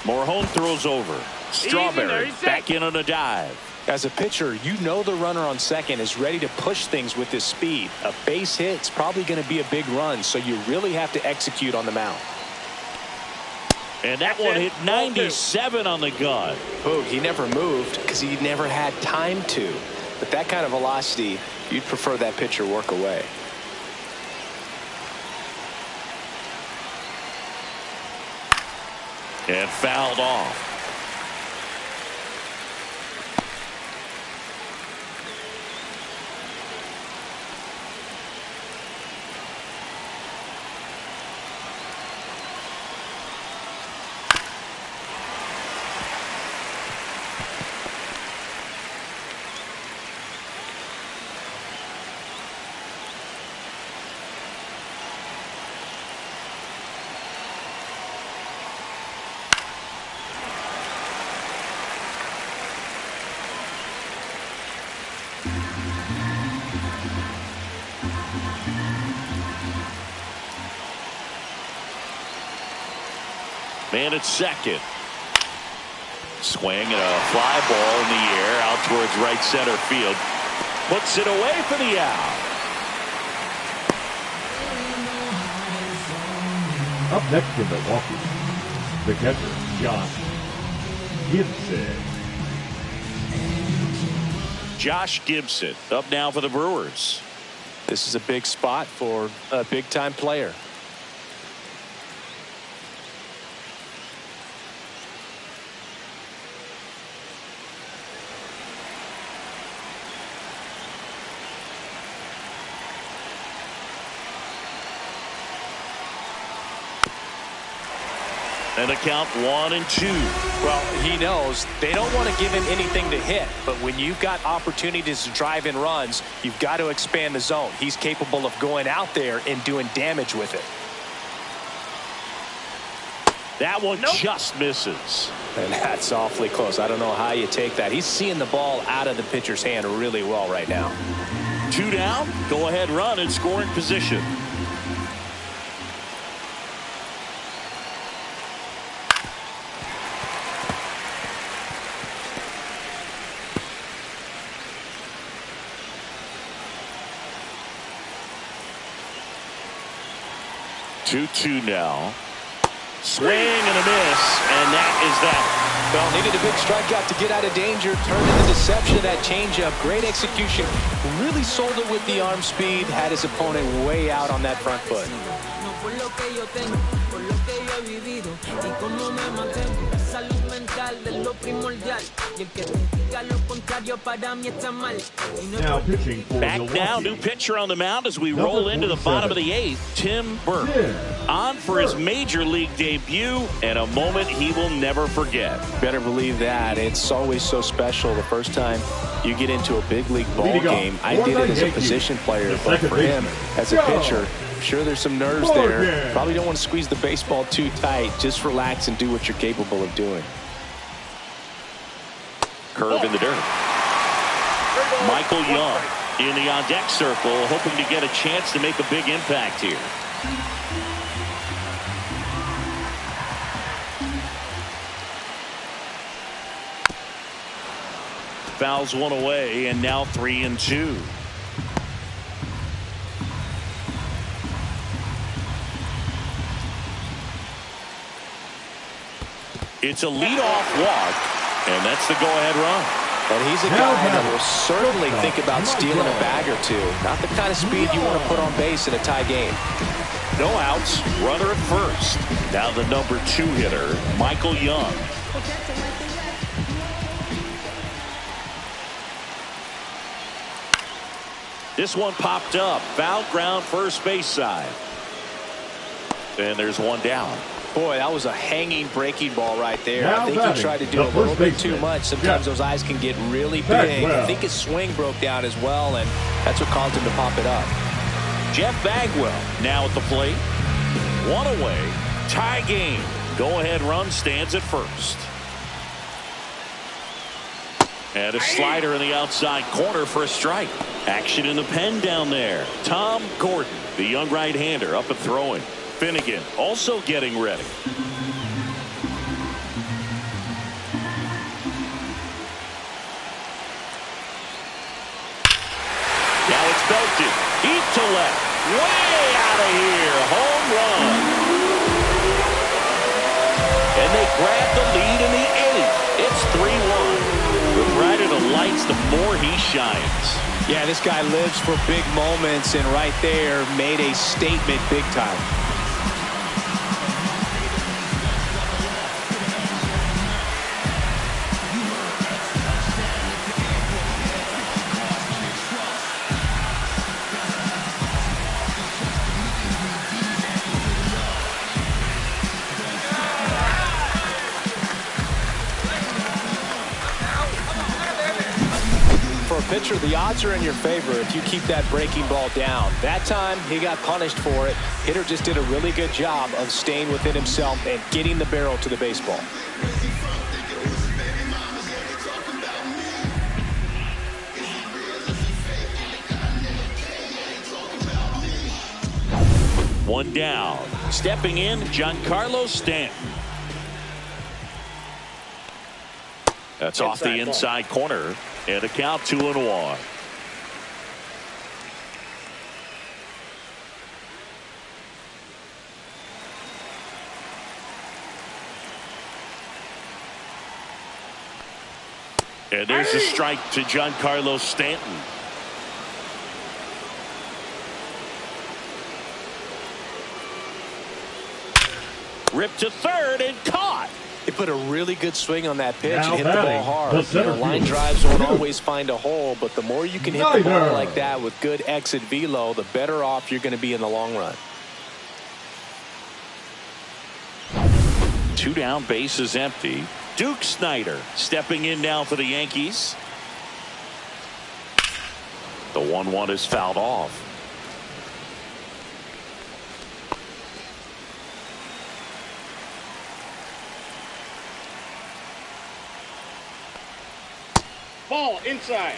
Morejon throws over. Strawberry back in on a dive. As a pitcher, you know the runner on second is ready to push things with his speed. A base hit's probably going to be a big run, so you really have to execute on the mound. And that one hit 97 on the gun. Boog, he never moved because he never had time to. But that kind of velocity, you'd prefer that pitcher work away. And fouled off. Man at second. Swing and a fly ball in the air out towards right center field. Puts it away for the out. Up next for Milwaukee, the catcher, Josh Gibson. Josh Gibson up now for the Brewers. This is a big spot for a big-time player. And a count 1-2. Well, he knows they don't want to give him anything to hit, but when you've got opportunities to drive in runs, you've got to expand the zone. He's capable of going out there and doing damage with it. That one just misses. And that's awfully close. I don't know how you take that. He's seeing the ball out of the pitcher's hand really well right now. 2 down. Go ahead run in scoring position. Two now. Swing and a miss, and that is that. Well, needed a big strikeout to get out of danger. Turned in the deception of that changeup. Great execution. Really sold it with the arm speed. Had his opponent way out on that front foot. Now pitching for Back Milwaukee. now, new pitcher on the mound as we roll into the bottom of the 8th. Tim Burke on for his major league debut, and a moment he will never forget. Better believe that. It's always so special the first time you get into a big league ball game. I did it as a position player, but for him as a pitcher, sure there's some nerves there. Probably don't want to squeeze the baseball too tight. Just relax and do what you're capable of doing. Curve in the dirt. Michael Young in the on-deck circle, hoping to get a chance to make a big impact here. Fouls one away, and now 3-2. It's a leadoff walk, and that's the go-ahead run. And he's a guy that will certainly think about stealing a bag or two. Not the kind of speed you want to put on base in a tie game. No outs, runner at first. Now the number 2 hitter, Michael Young. This one popped up. Foul ground, first base side. And there's one down. Boy, that was a hanging breaking ball right there. I think he tried to do a little bit too much. Sometimes those eyes can get really big. I think his swing broke down as well, and that's what caused him to pop it up. Jeff Bagwell now at the plate. One away. Tie game. Go-ahead run stands at first. And a slider in the outside corner for a strike. Action in the pen down there. Tom Gordon, the young right-hander, up and throwing. Finnegan also getting ready. Now it's belted. Deep to left. Way out of here. Home run. And they grab the lead in the 8th. It's 3-1. The brighter the lights, the more he shines. Yeah, this guy lives for big moments, and right there made a statement big time. Pitcher, the odds are in your favor if you keep that breaking ball down. That time he got punished for it. Hitter just did a really good job of staying within himself and getting the barrel to the baseball. One down. Stepping in, Giancarlo Stanton. That's off the inside corner. And a count 2-1. And there's a strike to Giancarlo Stanton. Ripped to third and caught. He put a really good swing on that pitch Now and hit the ball hard. Line drives won't always find a hole, but the more you can hit the ball like that with good exit velo, the better off you're going to be in the long run. 2 down, bases empty. Duke Snider stepping in now for the Yankees. The 1-1 is fouled off. Ball inside.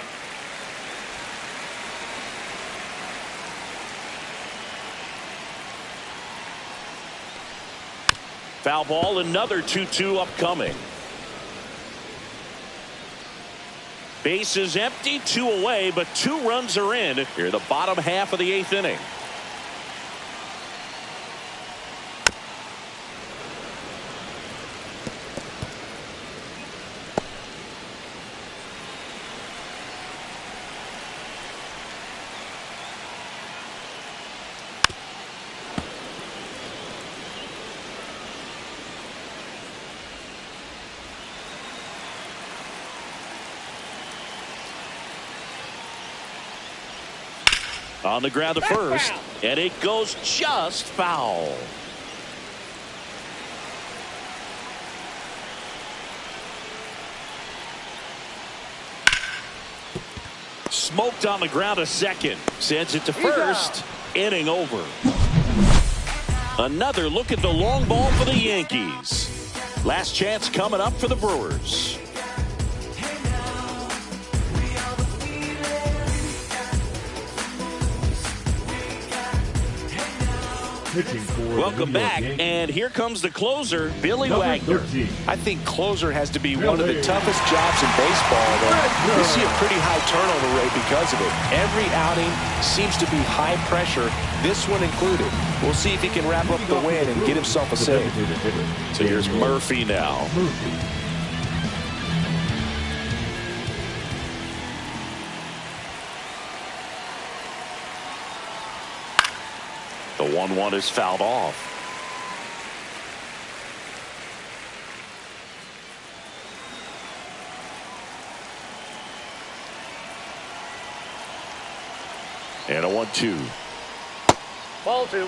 Foul ball, another 2-2 upcoming. Base is empty, 2 away, but 2 runs are in here, the bottom half of the 8th inning. On the ground to first, and it goes just foul. Smoked on the ground to second. Sends it to first. Inning over. Another look at the long ball for the Yankees. Last chance coming up for the Brewers. Welcome back, and here comes the closer, Billy Wagner. I think closer has to be one of the toughest jobs in baseball. We see a pretty high turnover rate because of it. Every outing seems to be high pressure, this one included. We'll see if he can wrap up the win and get himself a save. So here's Murphy now. The 1-1 is fouled off. And a 1-2. Ball 2.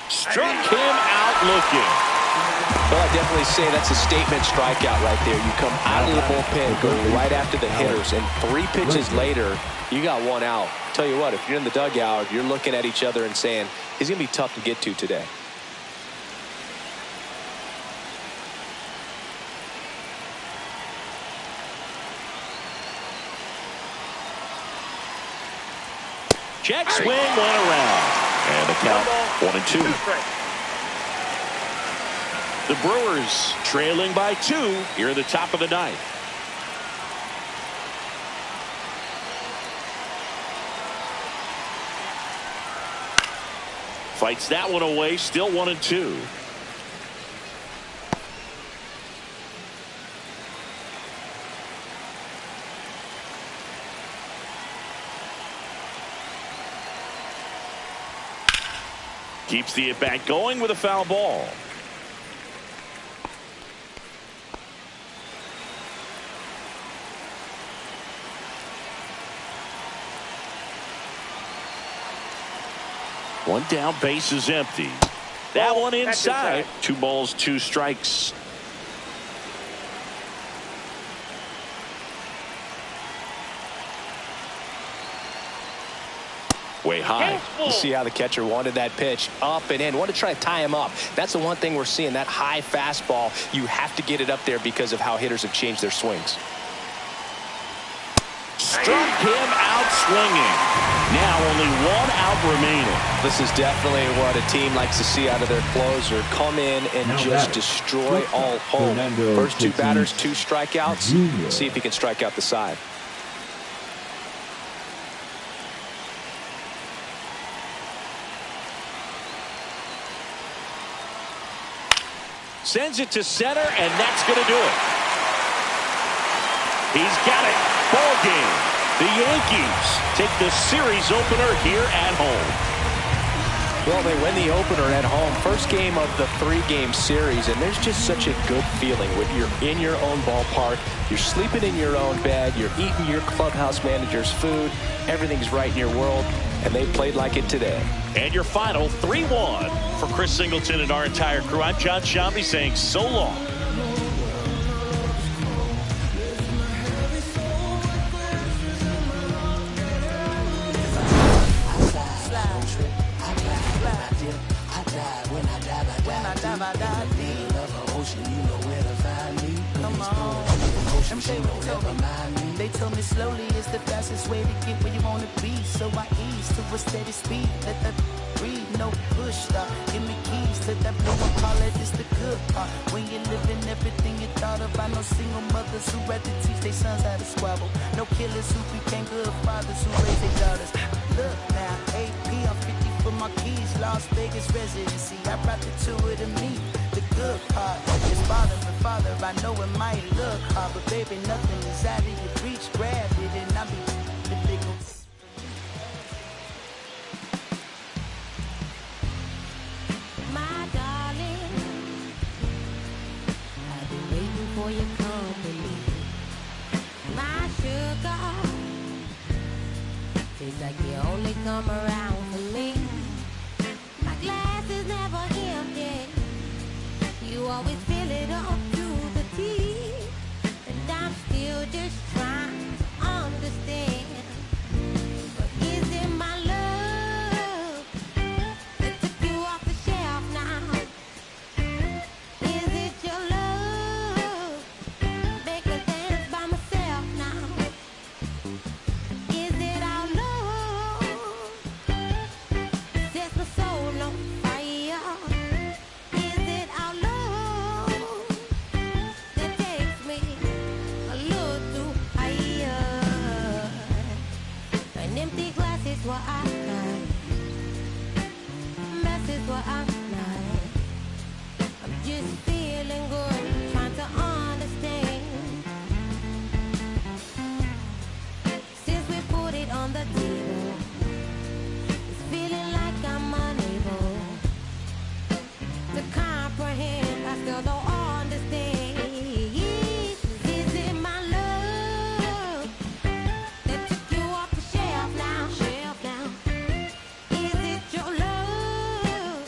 Struck him out looking. Well, I definitely say that's a statement strikeout right there. You come out of the bullpen, go right after the hitters, and 3 pitches later, you got 1 out. Tell you what, if you're in the dugout, you're looking at each other and saying, he's going to be tough to get to today. Check swing went around. And the count 1-2. The Brewers trailing by 2 here at the top of the 9th. Fights that one away, still 1-2. Keeps the at-bat going with a foul ball. One down, base is empty. That one inside. 2 balls, 2 strikes. Way high. You see how the catcher wanted that pitch up and in. Want to try to tie him up. That's the one thing we're seeing. That high fastball, you have to get it up there because of how hitters have changed their swings. Struck him out swinging. Now only 1 out remaining. This is definitely what a team likes to see out of their closer. Come in and just destroy all home. First 2 batters, 2 strikeouts. See if he can strike out the side. Sends it to center, and that's going to do it. He's got it. Ball game. The Yankees take the series opener here at home. Well, they win the opener at home. First game of the 3-game series, and there's just such a good feeling when you're in your own ballpark, you're sleeping in your own bed, you're eating your clubhouse manager's food, everything's right in your world, and they played like it today. And your final 3-1 for Chris Singleton and our entire crew. I'm John Shambi saying so long. They told me slowly is the fastest way to get where you want to be. So I ease to a steady speed. Let that breathe, no push stop. Give me keys to that blue one, call it is the good part. When you're living everything you thought of. I know single mothers who rather teach their sons how to squabble. No killers who became good fathers who raised their daughters. Look now, AP, I'm 50 for my keys. Las Vegas residency, I brought the 2 to me. The good part is father and father. I know it might look hard, but baby, nothing is out of your reach. Grab it and I'll be the big one. My darling. for your company. My sugar, tastes like you only come around for me. My glass is never empty. You always fill it up to the teeth, and I'm still just trying to understand. But is it my love that took you off the shelf now? Is it your love? Make a dance by myself now. Is it our love? Sets my soul on fire. Is it our love that takes me a little too higher? An empty glass is what I like. Mess is what I'm like. I'm just feeling good, trying to understand. Since we put it on the table, it's feeling like I'm unable to comprehend. I still don't understand. Is it my love that took you off the shelf now? Is it your love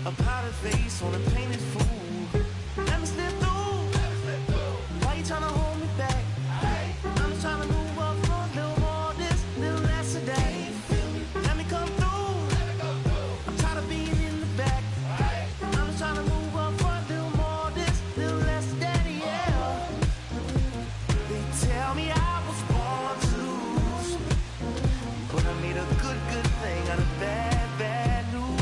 A powdered face on a painted fool. Let me slip through. Why you tryna hold me back? I'm just tryna move up for a little more this, little less of that. Let me come through. I'm tired of being in the back. I'm just tryna move up for a little more this, little less of that, yeah. They tell me I was born to lose, but I made a good thing out of bad news.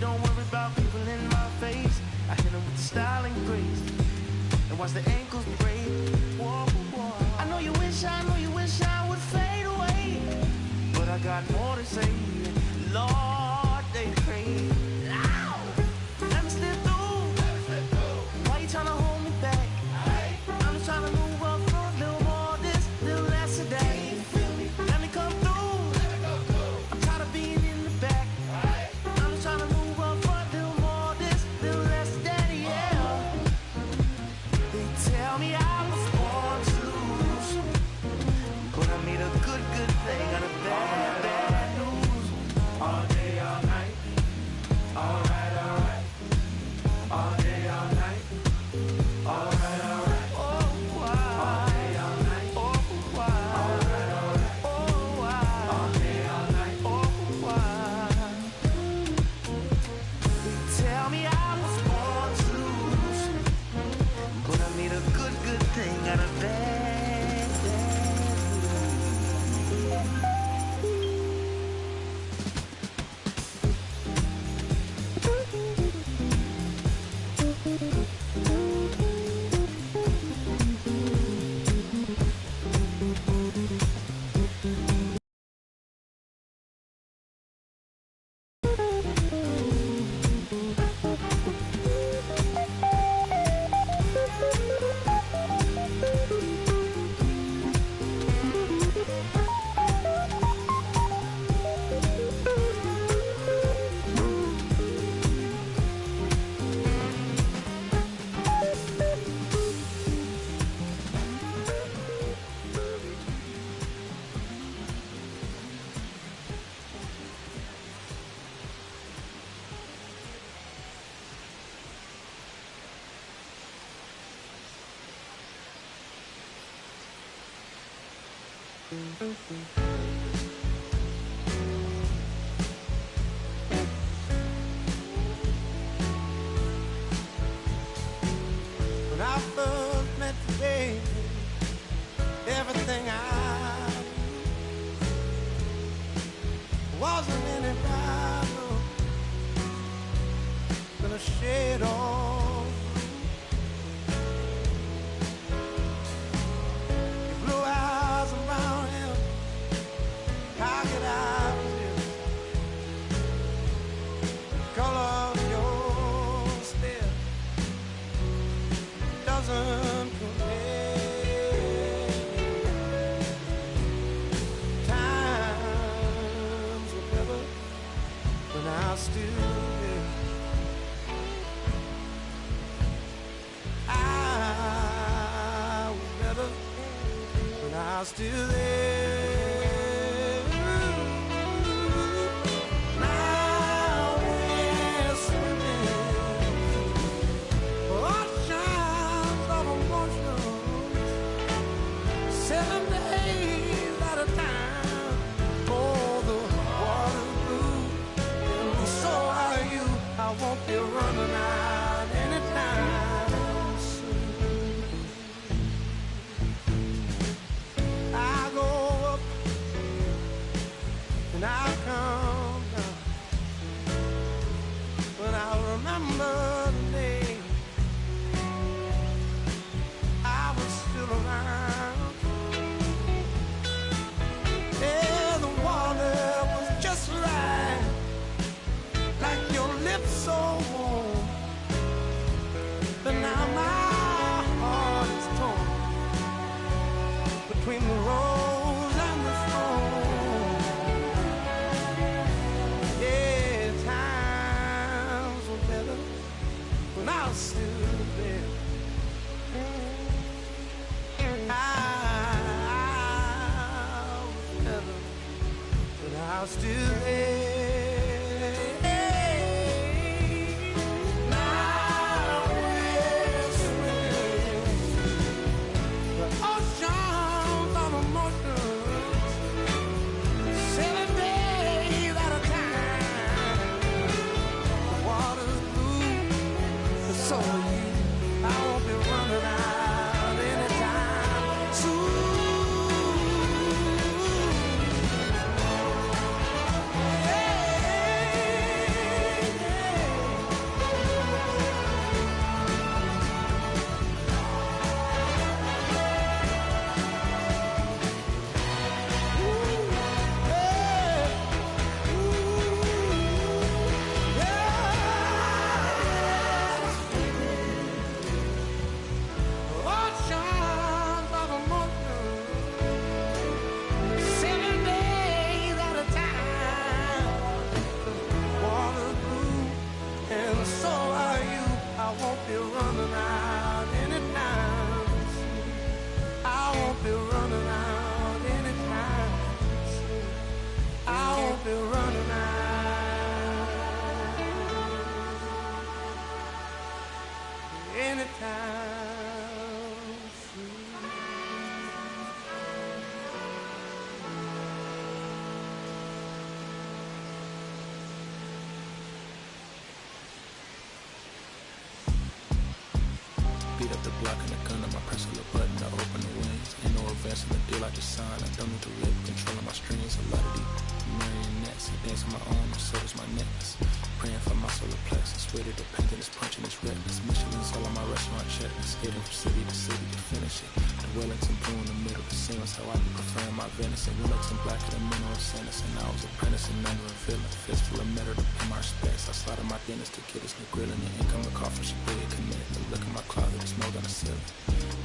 Don't worry about people in my face. I hit them with style and grace, and watch the ankles break. Whoa, whoa. I know you wish I would fade away, but I got more to say. Lord, they crave. Let me slip through. Why you tryna hold me back? I'm just tryna move up for a little more this, little less of that. Let me come through. I'm tired of being in the back. I'm just tryna move up for a little more this, little less of that, yeah. They tell me I was born to lose, but I made a good thing out of bad news. All day, all night. Alright. All day, all night. Alright. Oh, why? All day, all night. Oh, why? Alright. Oh, why? All day, all night. Oh, why? They tell me I was born to lose, but I made a good thing out of bad news. When I first met you, baby, everything I wasn't any brighter than a shade on. Your blue eyes around him, how could I resist? The color of your stare doesn't compare. Times were better when I was still there. I was better when I was still there. Now we're swimming oceans of emotions, 7 days at a time. Oh, the water's blue, and so are you. I won't be running out anytime soon. I go up and I come down, but I remember the day I was still around. Yeah, the water was just right, like your lips so warm. But now my heart is torn between the rose and the thorn. Yeah, times were better when I was still there. I Beat up the block and the gun on my press of the button to open the wings. Ain't no advance in the deal I just signed. I don't need to live controlling my strings. A lot of these marionettes. I dance on my own, and so does my necklace. Praying for my solar plexus. Weighted the pain is punching this reckless. Michelin's all on my restaurant checklist. Skating from city to city to finish it. The Wellington blue in the middle. The same as how I be preferring my venison. Wellington black to the mineral sentence. And I was apprenticing under a villain. Fistful of metal to pay my respects. I slide my dentist to get us new grilling. The income of coffee should be a connect. The look in my closet. There's no gonna sell it.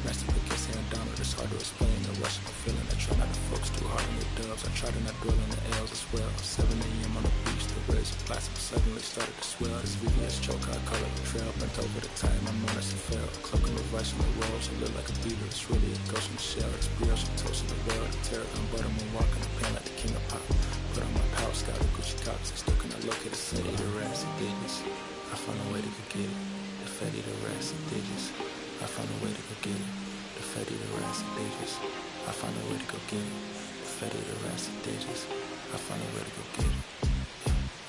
Rest in peace, hand down, it's hard to explain the rush I'm feeling. I try not to focus too hard on the dubs. I try to not dwell on the L's as well. 7 a.m. on the beach, the waves of plastic suddenly started to swell. This VVS choke, I call it a trail. Bent over the time, I'm on as a fell. Cloaking the vice on the walls, I look like a beaver. It's really a ghost in the shell. It's brioche and toast in the well. The terrapin butterman walking the pan like the king of pop. Put on my power scout with Gucci Cox. I still cannot look at the city, the rats and digits. I found a way to go get it. The fatty, the rats and digits. I found a way to go get it. The fatty, the rats and digits. I found a way to go get it. The fatty, the rats and digits. I found a way to go get it.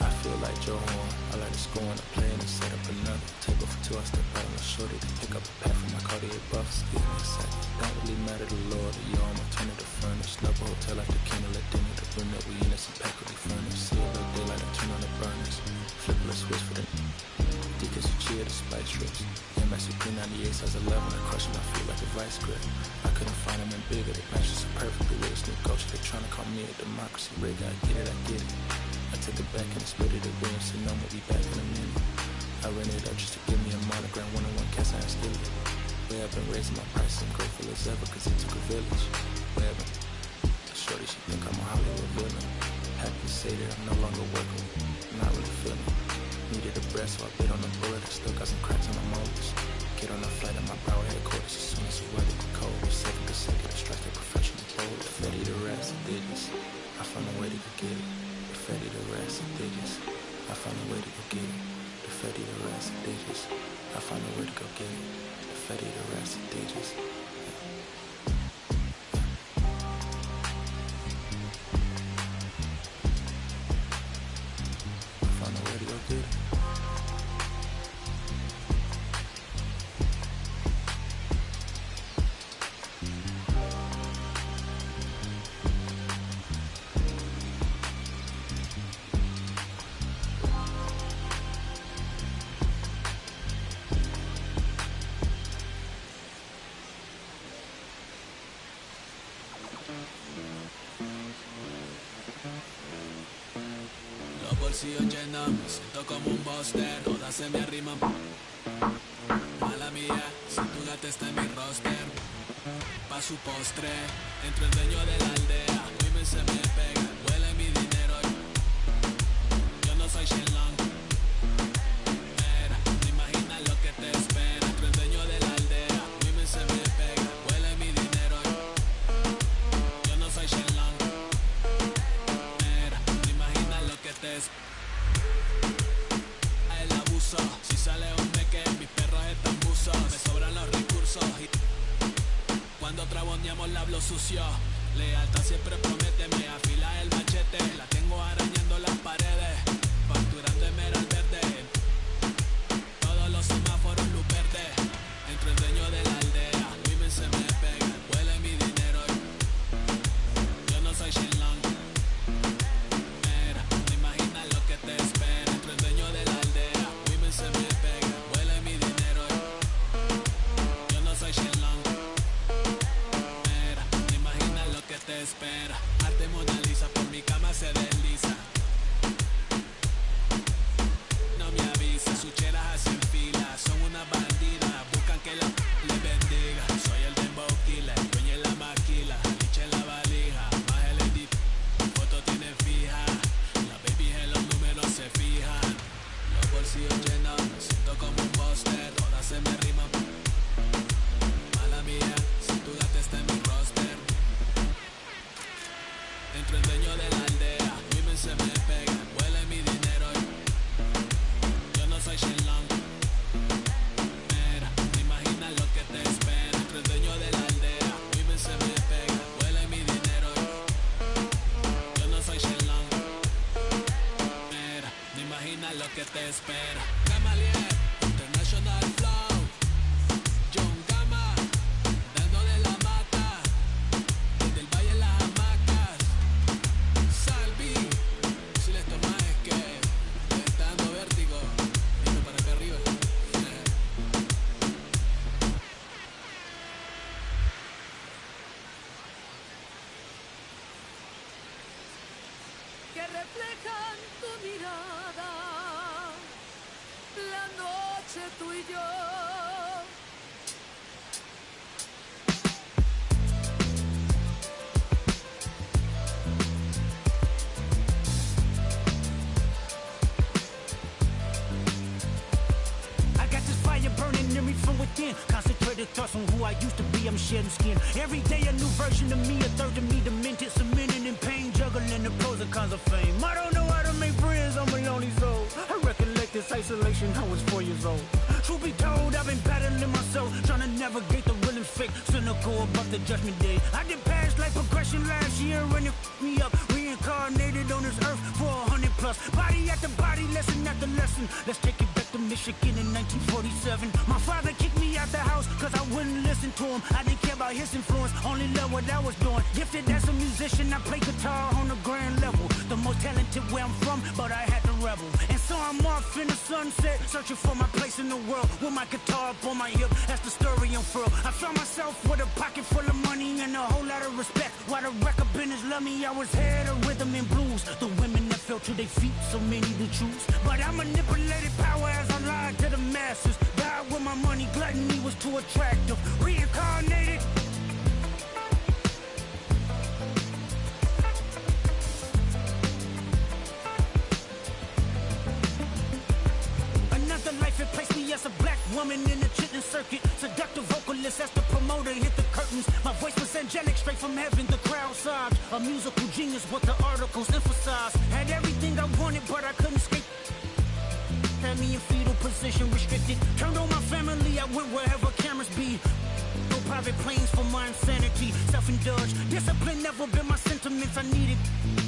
I feel like Joe Horn. I like to score on the play and set up another. Table for two, I step out on the shorty to pick up a pack from my Cartier buffs. Give me a second. Don't really matter the Lord or yo, I'ma turn it to furnace. Snubber hotel like the candle at dinner. The room that we in is some pack will be furnished. See a little daylight and turn on the burners. Flip a switch for the Deacons for cheer the spice strips. MS P98 size 11. I crush them, I feel like a vice grip. I couldn't find them in bigger. They match so perfectly with this new culture. They trying to call me a democracy rig. I get it, I get it. I took it back and split it away and said no, we'll be back in a minute. I ran it up just to give me a monogram. One-on-one cast iron skillet. Way I've been raising my price, I'm grateful as ever, cause it took a village. Way I've been, shorty, she think I'm a Hollywood villain. Happy to say that I'm no longer working, I'm not really feeling. Needed a breath, so I bit on the bullet. I still got some cracks on the motors. Get on a flight at my power headquarters as soon as the weather get cold. Second to second, I strike a professional blow. The fatty, the rats and digits. I found a way to go get it. The fatty, the rats and digits. I found a way to go get it. The fatty, the rats and digits. I found a way to go get it. The fatty, the rats and digits. I found a way to go get it. Los bolsillos llenos, me siento como un buster, todas se me arriman. Mala mía, si tu gata está en mi roster. Pa' su postre, entro el dueño de la aldea. Women se me pegan, huele mi dinero. Yo no soy Shenlong. Mira, no imaginas lo que te espera. Entro el dueño de la aldea. Women se me pegan, huele mi dinero. Yo no soy Shenlong. Mira, no imaginas lo que te espera. El abuso, si sale un meque, mis perros están buzos. Me sobran los recursos y cuando traboneamos la hablo sucio. Lealtad siempre promete, me afila el machete. La tengo arañando las paredes, facturando emerald verde. Todos los semáforos luz verde. Entro el dueño de la aldea, women se me pegan, huele mi dinero. Yo no soy Shenlong. Mira, no imaginas lo que te espera. Entro el dueño de la aldea, women se me pegan, huele mi dinero. Yo no soy Shenlong. Mira, no imaginas lo que te espera. Arte Mona Lisa, por mi cama se desliza. No me avisa, sus cheras hacen fila. Son una bandida, buscan que la le bendiga. Soy el dembow killer, dueño en la maquila. Liche en la valija, más el edit. Foto tiene fija, las babies en los números se fijan. Los bolsillos llenos, me siento como un buster. Todas se me riman. Mala mía, si tu gata está en mi roster. Entro el dueño de la aldea, women se me pegan, huele mi dinero. Yo no soy Shenlong. Mira, no que te espera. Gamaliel, International Flow. John Gama, dándole la mata. Desde el valle en las hamacas. Salvi, si les tomas es que te está dando vértigo. Viendo para acá arriba. Que reflejan tu mirada, la noche tú y yo. I got this fire burning in me from within. Concentrated thoughts on who I used to be. I'm shedding skin. Every day a new version of me, a third of me demented, cemented in pain, juggling the pros and cons of fame. I don't know how to make friends, I'm a lonely soul. I recollect this isolation, I was 4 years old. Truth be told, I've been battling myself, trying to navigate the real and fake, cynical about the judgment day. I did past life progression last year and it f***ed me up. Reincarnated on this earth for 100 plus. Body after body, lesson after lesson. Let's take it back to Michigan in 1947. My father kicked me out the house cause I wouldn't listen to him. I didn't care about his influence, only loved what I was doing. Gifted as a musician, I play guitar on the grand level. The most talented where I'm from, but I had to rebel. And so I'm off in the sunset, searching for my place in the world. With my guitar up on my hip, that's the story unfurled. I found myself with a pocket full of money and a whole lot of respect. While the record business loved me, I was head of rhythm and blues. The women that fell to their feet, so many to choose. But I manipulated power as I lied to the masses. Died with my money, gluttony was too attractive. Reincarnated. Another life it placed me as a black woman in the chitlin circuit. Seductive vocalist as the promoter hit the curtains. My voice was angelic, straight from heaven. The crowd sobbed. A musical genius, what the articles emphasized. Had everything I wanted, but I couldn't escape. Had me in fetal position, restricted. Turned on my family, I went wherever cameras be. No private planes for my insanity. Self-indulged, discipline never been my sentiments. I needed.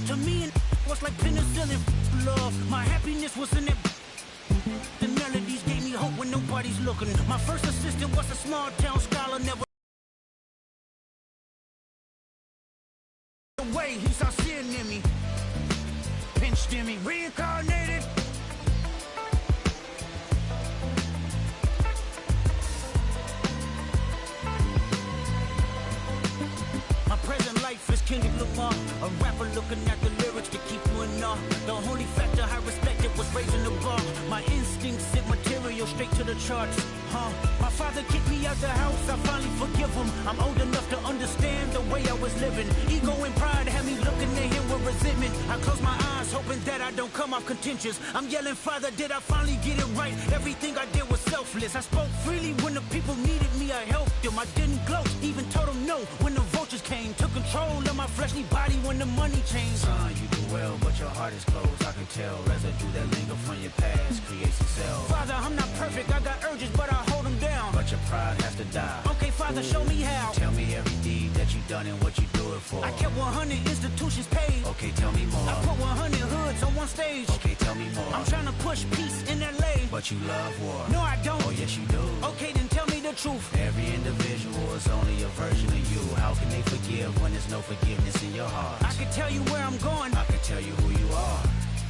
To me, it was like penicillin. Love, my happiness was in it. The melodies gave me hope when nobody's looking. My first assistant was a small town scholar, never. Away, he saw sin in me. Pinched in me, reincarnated. My present life is Kendrick Lamar, a rapper looking at the lyrics to keep you in awe. The only factor I respected was raising the bar. My instincts sent material straight to the charts. My father kicked me out the house, I finally forgive him. I'm old enough to understand the way I was living. Ego and pride had me looking at him with resentment. I close my eyes, hoping that I don't come off contentious. I'm yelling, Father, did I finally get it right? Everything I did was selfless. I spoke freely when the people needed me, I helped them. I didn't gloat, even told them no when the vultures came. Took control of my fleshly body when the money changed. Son, you do well, but your heart is closed. I can tell residue that linger from your past creates itself. Father, I'm not perfect, I got urges, but I hold them down. But your pride has to die. Okay, Father, show me how. Tell me every deed that you done and what you do it for. I kept 100 institutions paid. Okay, tell me more. I put 100 hoods on one stage. Okay, tell me more. I'm trying to push peace in LA. But you love war. No, I don't. Oh, yes, you do. Okay, then tell me the truth. Every individual is only a version of you. How can they forgive when there's no forgiveness in your heart? I can tell you where I'm going. I can tell you who you are.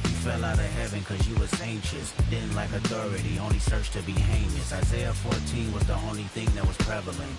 You fell out of heaven cause you was anxious. Didn't like authority, only searched to be heinous. Isaiah 14 was the only thing that was prevalent.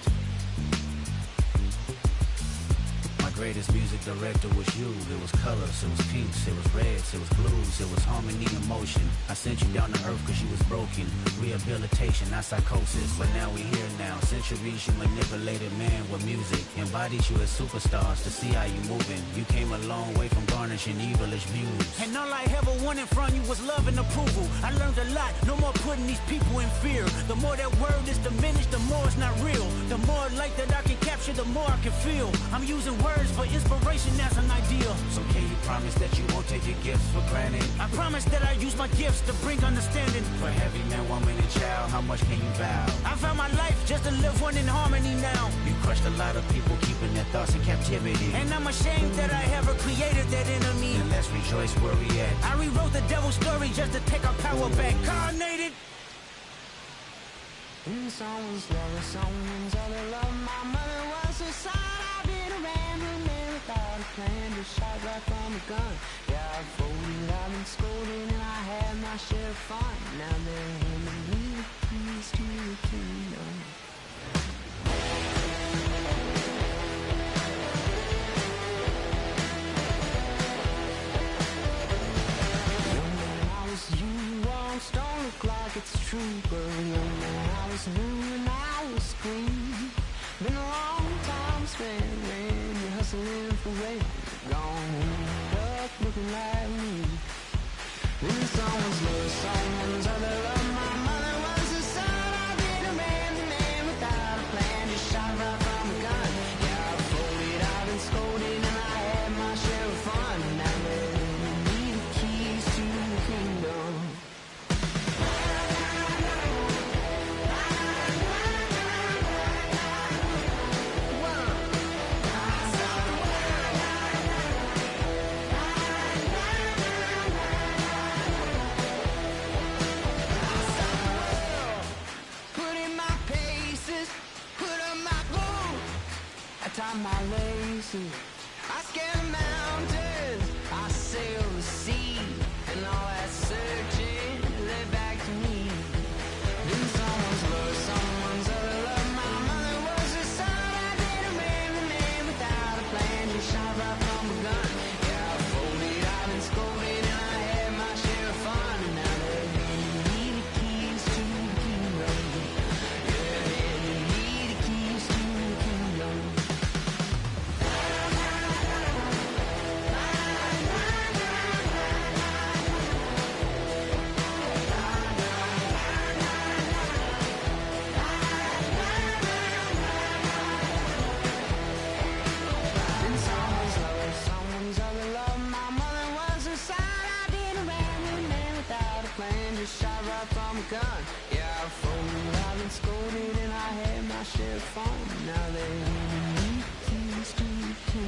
Greatest music director was you. It was colors, it was pinks, it was reds, it was blues, it was harmony and motion. I sent you down to earth cause you was broken. Rehabilitation, not psychosis. But now we here now. Centuries you manipulated man with music. Embodied you as superstars to see how you moving. You came a long way from garnishing evilish views. And all I ever wanted from you was love and approval. I learned a lot, no more putting these people in fear. The more that word is diminished, the more it's not real. The more light that I can capture, the more I can feel. I'm using words for inspiration as an ideal. So can you promise that you won't take your gifts for granted? I promise that I use my gifts to bring understanding. For heavy man, woman, and child, how much can you vow? I found my life just to live one in harmony now. You crushed a lot of people, keeping their thoughts in captivity. And I'm ashamed that I ever created that enemy. And let's rejoice where we at. I rewrote the devil's story just to take our power back. Carnated. In someone's love, someone's other love. My mother was a son. I've been a rambling man without a plan, just shot right from a gun. Yeah, I've folded, I've been scolded, and I had my share of fun. Now they're handing me the keys to the kingdom. Young man, I was you, walls don't look like it's true, but young man, I was new and I was green. Been a long time spent, man, you're hustling for weight. Gone up looking like me. In someone's love, someone's other love. My mother was a son. I've been a man without a plan, just shot right from a gun. Yeah, I've folded, I've been scolded, and I had my share of fun. Now let me the keys to the kingdom. Tie my laces, I scale the mountains, I sail the sea, and all that searching led back to me. Then someone's love, someone's other love. My mother was a son. I've been a man without a plan, just shot right from a gun. Yeah, I've folded, I've been scolded, and I had my share of fun. And now they're handing me the keys to the kingdom. Yeah, handing me the keys to the kingdom. Someone's other love. My mother was a son. I did a rambling man without a plan, just shot right from a gun. Yeah, I've folded, I've been scolded, and I had my share of fun. Now they need keys to the kingdom.